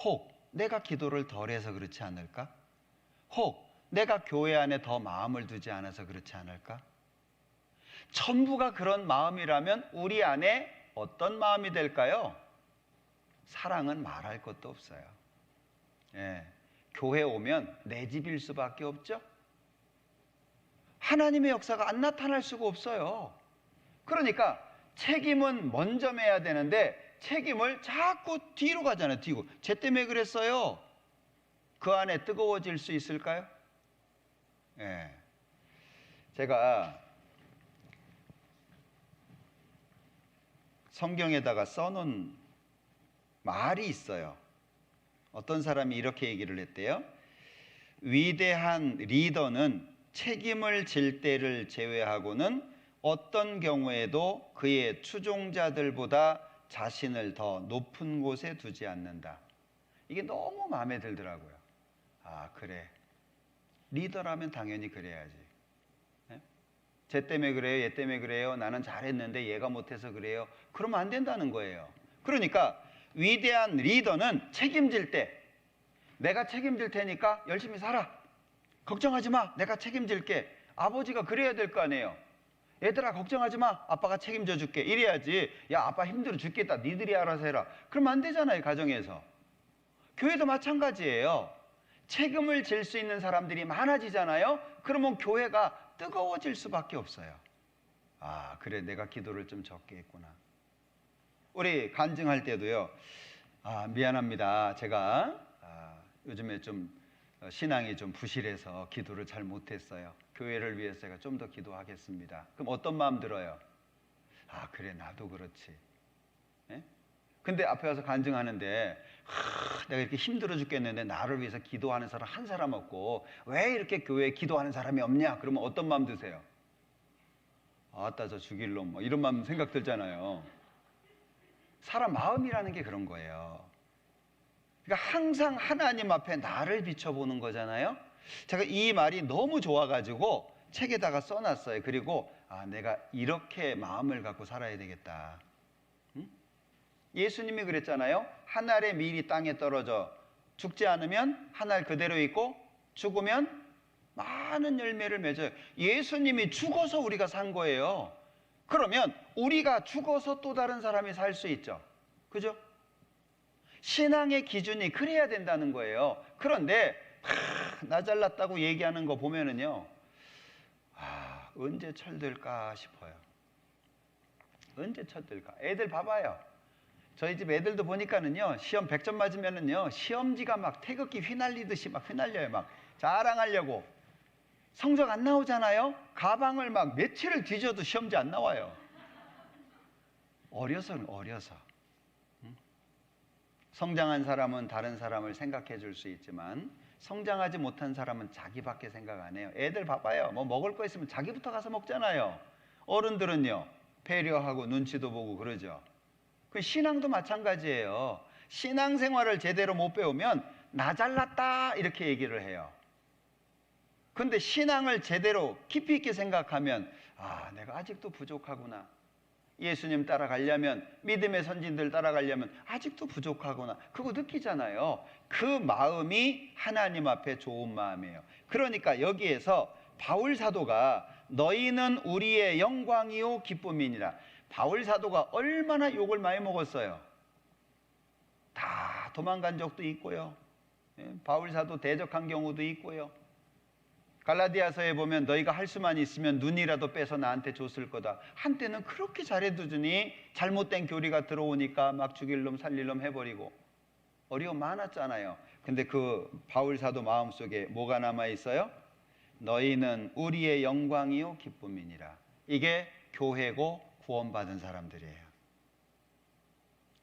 Speaker 1: 혹 내가 기도를 덜 해서 그렇지 않을까? 혹 내가 교회 안에 더 마음을 두지 않아서 그렇지 않을까? 전부가 그런 마음이라면 우리 안에 어떤 마음이 될까요? 사랑은 말할 것도 없어요. 예, 교회 오면 내 집일 수밖에 없죠? 하나님의 역사가 안 나타날 수가 없어요. 그러니까 책임은 먼저 져야 되는데 책임을 자꾸 뒤로 가잖아요. 뒤로. 쟤 때문에 그랬어요. 그 안에 뜨거워질 수 있을까요? 예. 제가 성경에다가 써놓은 말이 있어요. 어떤 사람이 이렇게 얘기를 했대요. 위대한 리더는 책임을 질 때를 제외하고는 어떤 경우에도 그의 추종자들보다 자신을 더 높은 곳에 두지 않는다. 이게 너무 마음에 들더라고요. 아, 그래. 리더라면 당연히 그래야지. 네? 쟤 때문에 그래요, 얘 때문에 그래요. 나는 잘했는데 얘가 못해서 그래요. 그러면 안 된다는 거예요. 그러니까 위대한 리더는 책임질 때 내가 책임질 테니까 열심히 살아. 걱정하지 마. 내가 책임질게. 아버지가 그래야 될 거 아니에요. 얘들아 걱정하지 마. 아빠가 책임져 줄게. 이래야지. 야, 아빠 힘들어 죽겠다. 니들이 알아서 해라. 그러면 안 되잖아요, 가정에서. 교회도 마찬가지예요. 책임을 질 수 있는 사람들이 많아지잖아요. 그러면 교회가 뜨거워질 수밖에 없어요. 아, 그래, 내가 기도를 좀 적게 했구나. 우리 간증할 때도요. 아, 미안합니다. 제가 요즘에 좀 신앙이 좀 부실해서 기도를 잘 못했어요. 교회를 위해서 제가 좀 더 기도하겠습니다. 그럼 어떤 마음 들어요? 아, 그래, 나도 그렇지. 예? 근데 앞에 와서 간증하는데 내가 이렇게 힘들어 죽겠는데 나를 위해서 기도하는 사람 한 사람 없고 왜 이렇게 교회에 기도하는 사람이 없냐? 그러면 어떤 마음 드세요? 아따, 저 죽일 놈, 뭐 이런 마음 생각 들잖아요. 사람 마음이라는 게 그런 거예요. 그러니까 항상 하나님 앞에 나를 비춰보는 거잖아요. 제가 이 말이 너무 좋아가지고 책에다가 써놨어요. 그리고 내가 이렇게 마음을 갖고 살아야 되겠다. 응? 예수님이 그랬잖아요. 한 알의 밀이 땅에 떨어져 죽지 않으면 한 알 그대로 있고 죽으면 많은 열매를 맺어요. 예수님이 죽어서 우리가 산 거예요. 그러면 우리가 죽어서 또 다른 사람이 살 수 있죠. 그죠? 신앙의 기준이 그래야 된다는 거예요. 그런데 나 잘났다고 얘기하는 거 보면은요, 언제 철들까 싶어요. 언제 철들까? 애들 봐봐요. 저희 집 애들도 보니까는요, 시험 100점 맞으면은요, 시험지가 막 태극기 휘날리듯이 막 휘날려요. 막 자랑하려고. 성적 안 나오잖아요? 가방을 막 며칠을 뒤져도 시험지 안 나와요. 어려서는 어려서. 성장한 사람은 다른 사람을 생각해 줄 수 있지만 성장하지 못한 사람은 자기밖에 생각 안 해요. 애들 봐봐요. 뭐 먹을 거 있으면 자기부터 가서 먹잖아요. 어른들은요, 배려하고 눈치도 보고 그러죠. 그 신앙도 마찬가지예요. 신앙생활을 제대로 못 배우면 나 잘났다 이렇게 얘기를 해요. 근데 신앙을 제대로 깊이 있게 생각하면 내가 아직도 부족하구나. 예수님 따라가려면, 믿음의 선진들 따라가려면 아직도 부족하구나, 그거 느끼잖아요. 그 마음이 하나님 앞에 좋은 마음이에요. 그러니까 여기에서 바울 사도가 너희는 우리의 영광이요 기쁨이니라. 바울 사도가 얼마나 욕을 많이 먹었어요. 다 도망간 적도 있고요. 바울 사도 대적한 경우도 있고요. 갈라디아서에 보면 너희가 할 수만 있으면 눈이라도 빼서 나한테 줬을 거다. 한때는 그렇게 잘해두더니 잘못된 교리가 들어오니까 막 죽일 놈 살릴 놈 해버리고 어려움 많았잖아요. 근데 그 바울 사도 마음속에 뭐가 남아있어요? 너희는 우리의 영광이요 기쁨이니라. 이게 교회고 구원받은 사람들이에요.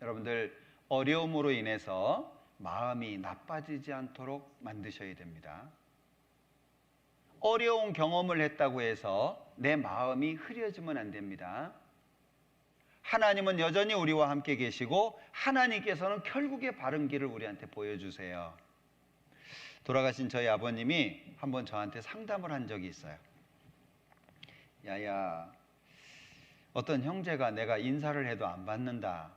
Speaker 1: 여러분들, 어려움으로 인해서 마음이 나빠지지 않도록 만드셔야 됩니다. 어려운 경험을 했다고 해서 내 마음이 흐려지면 안 됩니다. 하나님은 여전히 우리와 함께 계시고 하나님께서는 결국에 바른 길을 우리한테 보여주세요. 돌아가신 저희 아버님이 한번 저한테 상담을 한 적이 있어요. 야야, 어떤 형제가 내가 인사를 해도 안 받는다.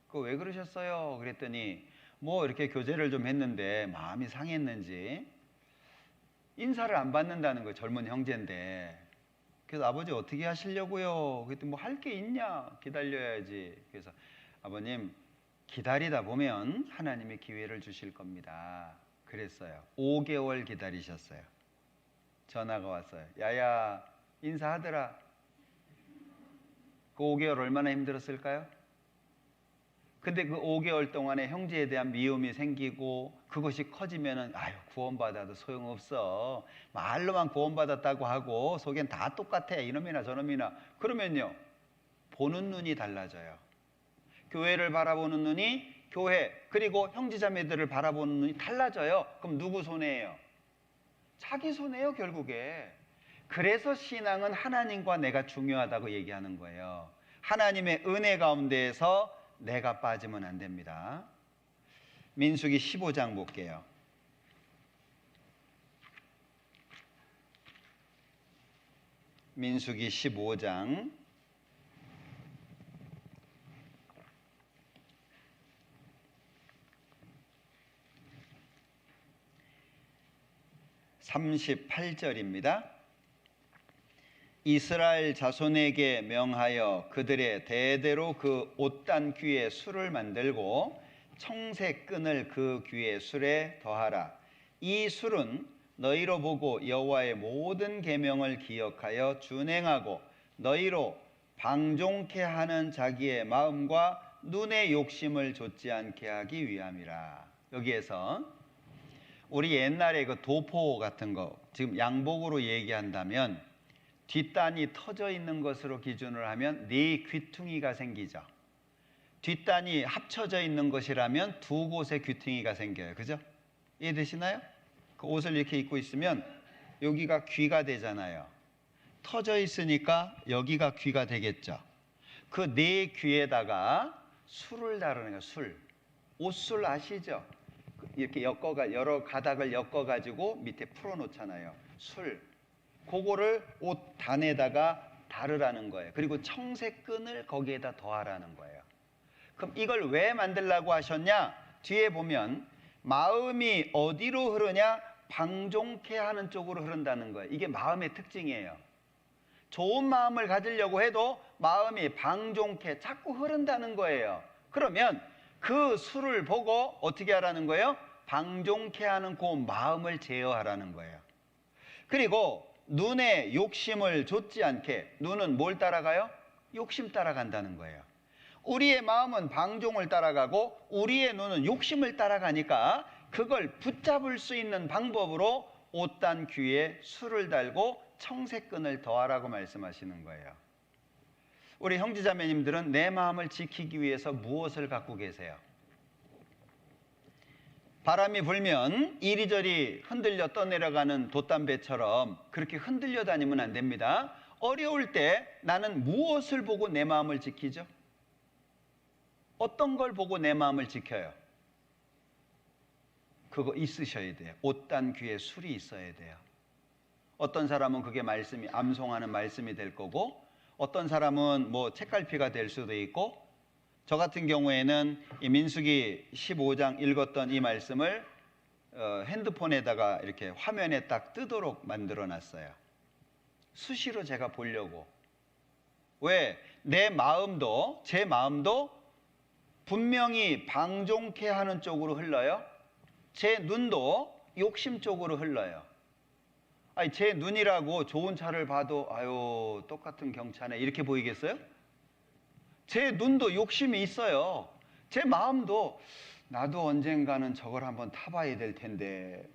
Speaker 1: 그거 왜 그러셨어요? 그랬더니 뭐 이렇게 교제를 좀 했는데 마음이 상했는지 인사를 안 받는다는 거예요. 젊은 형제인데. 그래서 아버지 어떻게 하시려고요? 그랬더니 뭐 할 게 있냐? 기다려야지. 그래서 아버님, 기다리다 보면 하나님이 기회를 주실 겁니다. 그랬어요. 5개월 기다리셨어요. 전화가 왔어요. 야야, 인사하더라. 그 5개월 얼마나 힘들었을까요? 근데 그 5개월 동안에 형제에 대한 미움이 생기고 그것이 커지면은 아유, 구원받아도 소용없어. 말로만 구원받았다고 하고 속엔 다 똑같아. 이놈이나 저놈이나. 그러면요, 보는 눈이 달라져요. 교회를 바라보는 눈이, 교회 그리고 형제자매들을 바라보는 눈이 달라져요. 그럼 누구 손해예요? 자기 손해예요, 결국에. 그래서 신앙은 하나님과 내가 중요하다고 얘기하는 거예요. 하나님의 은혜 가운데에서 내가 빠지면 안 됩니다. 민수기 15장 볼게요. 민수기 15장 38절입니다. 이스라엘 자손에게 명하여 그들의 대대로 그 옷단 귀에 술을 만들고 청색 끈을 그 귀에 술에 더하라. 이 술은 너희로 보고 여호와의 모든 계명을 기억하여 준행하고 너희로 방종케 하는 자기의 마음과 눈의 욕심을 좇지 않게 하기 위함이라. 여기에서 우리 옛날에 그 도포 같은 거, 지금 양복으로 얘기한다면 뒷단이 터져 있는 것으로 기준을 하면 네 귀퉁이가 생기죠. 뒷단이 합쳐져 있는 것이라면 두 곳에 귀퉁이가 생겨요. 그죠? 이해되시나요? 그 옷을 이렇게 입고 있으면 여기가 귀가 되잖아요. 터져 있으니까 여기가 귀가 되겠죠. 그 네 귀에다가 술을 다루는 거예요. 술. 옷술 아시죠? 이렇게 여러 가닥을 엮어가지고 밑에 풀어놓잖아요. 술. 그거를 옷 단에다가 다르라는 거예요. 그리고 청색 끈을 거기에다 더하라는 거예요. 그럼 이걸 왜 만들라고 하셨냐? 뒤에 보면 마음이 어디로 흐르냐? 방종케 하는 쪽으로 흐른다는 거예요. 이게 마음의 특징이에요. 좋은 마음을 가지려고 해도 마음이 방종케 자꾸 흐른다는 거예요. 그러면 그 술을 보고 어떻게 하라는 거예요? 방종케 하는 그 마음을 제어하라는 거예요. 그리고 눈에 욕심을 좇지 않게. 눈은 뭘 따라가요? 욕심 따라간다는 거예요. 우리의 마음은 방종을 따라가고 우리의 눈은 욕심을 따라가니까 그걸 붙잡을 수 있는 방법으로 옷단 귀에 술을 달고 청색끈을 더하라고 말씀하시는 거예요. 우리 형제자매님들은 내 마음을 지키기 위해서 무엇을 갖고 계세요? 바람이 불면 이리저리 흔들려 떠내려가는 돛담배처럼 그렇게 흔들려 다니면 안 됩니다. 어려울 때 나는 무엇을 보고 내 마음을 지키죠? 어떤 걸 보고 내 마음을 지켜요? 그거 있으셔야 돼요. 옷단 귀에 술이 있어야 돼요. 어떤 사람은 그게 말씀이 암송하는 말씀이 될 거고, 어떤 사람은 뭐 책갈피가 될 수도 있고, 저 같은 경우에는 이 민수기 15장 읽었던 이 말씀을 핸드폰에다가 이렇게 화면에 딱 뜨도록 만들어 놨어요. 수시로 제가 보려고. 왜? 내 마음도, 제 마음도 분명히 방종케 하는 쪽으로 흘러요. 제 눈도 욕심 쪽으로 흘러요. 아니, 제 눈이라고 좋은 차를 봐도 아유 똑같은 경차네 이렇게 보이겠어요? 제 눈도 욕심이 있어요. 제 마음도 나도 언젠가는 저걸 한번 타봐야 될 텐데.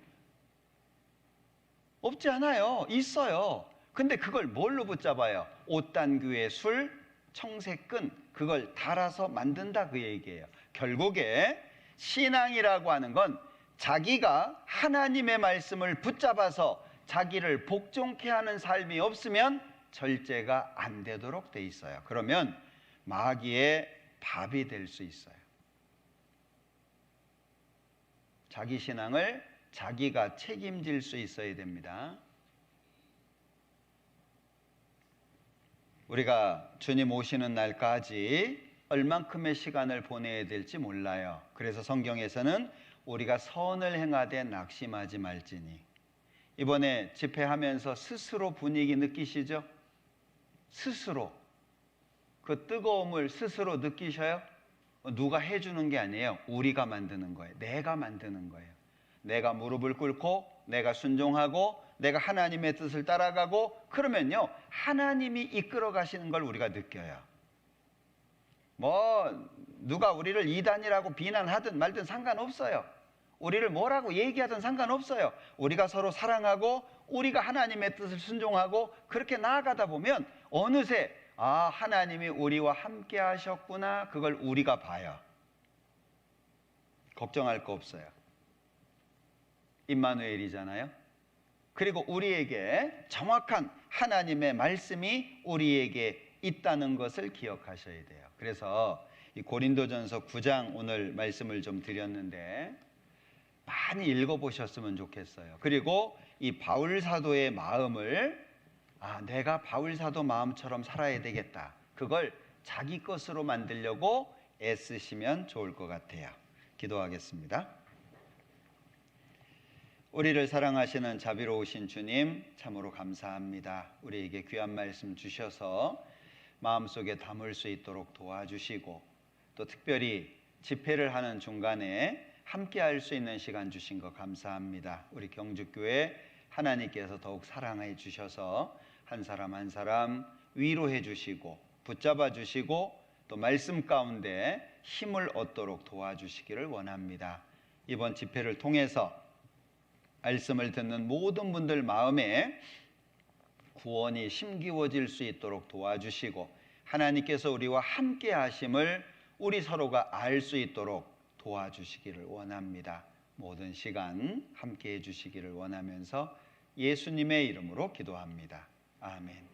Speaker 1: 없지 않아요. 있어요. 근데 그걸 뭘로 붙잡아요? 옷단귀에 술, 청새끈, 그걸 달아서 만든다 그 얘기예요. 결국에 신앙이라고 하는 건 자기가 하나님의 말씀을 붙잡아서 자기를 복종케 하는 삶이 없으면 절제가 안 되도록 돼 있어요. 그러면 마귀의 밥이 될 수 있어요. 자기 신앙을 자기가 책임질 수 있어야 됩니다. 우리가 주님 오시는 날까지 얼만큼의 시간을 보내야 될지 몰라요. 그래서 성경에서는 우리가 선을 행하되 낙심하지 말지니. 이번에 집회하면서 스스로 분위기 느끼시죠? 스스로 그 뜨거움을 스스로 느끼셔요? 누가 해주는 게 아니에요. 우리가 만드는 거예요. 내가 만드는 거예요. 내가 무릎을 꿇고 내가 순종하고 내가 하나님의 뜻을 따라가고 그러면요 하나님이 이끌어 가시는 걸 우리가 느껴요. 뭐 누가 우리를 이단이라고 비난하든 말든 상관없어요. 우리를 뭐라고 얘기하든 상관없어요. 우리가 서로 사랑하고 우리가 하나님의 뜻을 순종하고 그렇게 나아가다 보면 어느새 아 하나님이 우리와 함께 하셨구나 그걸 우리가 봐요. 걱정할 거 없어요. 임마누엘이잖아요. 그리고 우리에게 정확한 하나님의 말씀이 우리에게 있다는 것을 기억하셔야 돼요. 그래서 이 고린도전서 9장 오늘 말씀을 좀 드렸는데 많이 읽어보셨으면 좋겠어요. 그리고 이 바울 사도의 마음을 내가 바울 사도 마음처럼 살아야 되겠다. 그걸 자기 것으로 만들려고 애쓰시면 좋을 것 같아요. 기도하겠습니다. 우리를 사랑하시는 자비로우신 주님 참으로 감사합니다. 우리에게 귀한 말씀 주셔서 마음속에 담을 수 있도록 도와주시고 또 특별히 집회를 하는 중간에 함께 할 수 있는 시간 주신 거 감사합니다. 우리 경주교회 하나님께서 더욱 사랑해 주셔서 한 사람 한 사람 위로해 주시고 붙잡아 주시고 또 말씀 가운데 힘을 얻도록 도와주시기를 원합니다. 이번 집회를 통해서 말씀을 듣는 모든 분들 마음에 구원이 심기워질 수 있도록 도와주시고 하나님께서 우리와 함께 하심을 우리 서로가 알 수 있도록 도와주시기를 원합니다. 모든 시간 함께 해주시기를 원하면서 예수님의 이름으로 기도합니다. 아멘.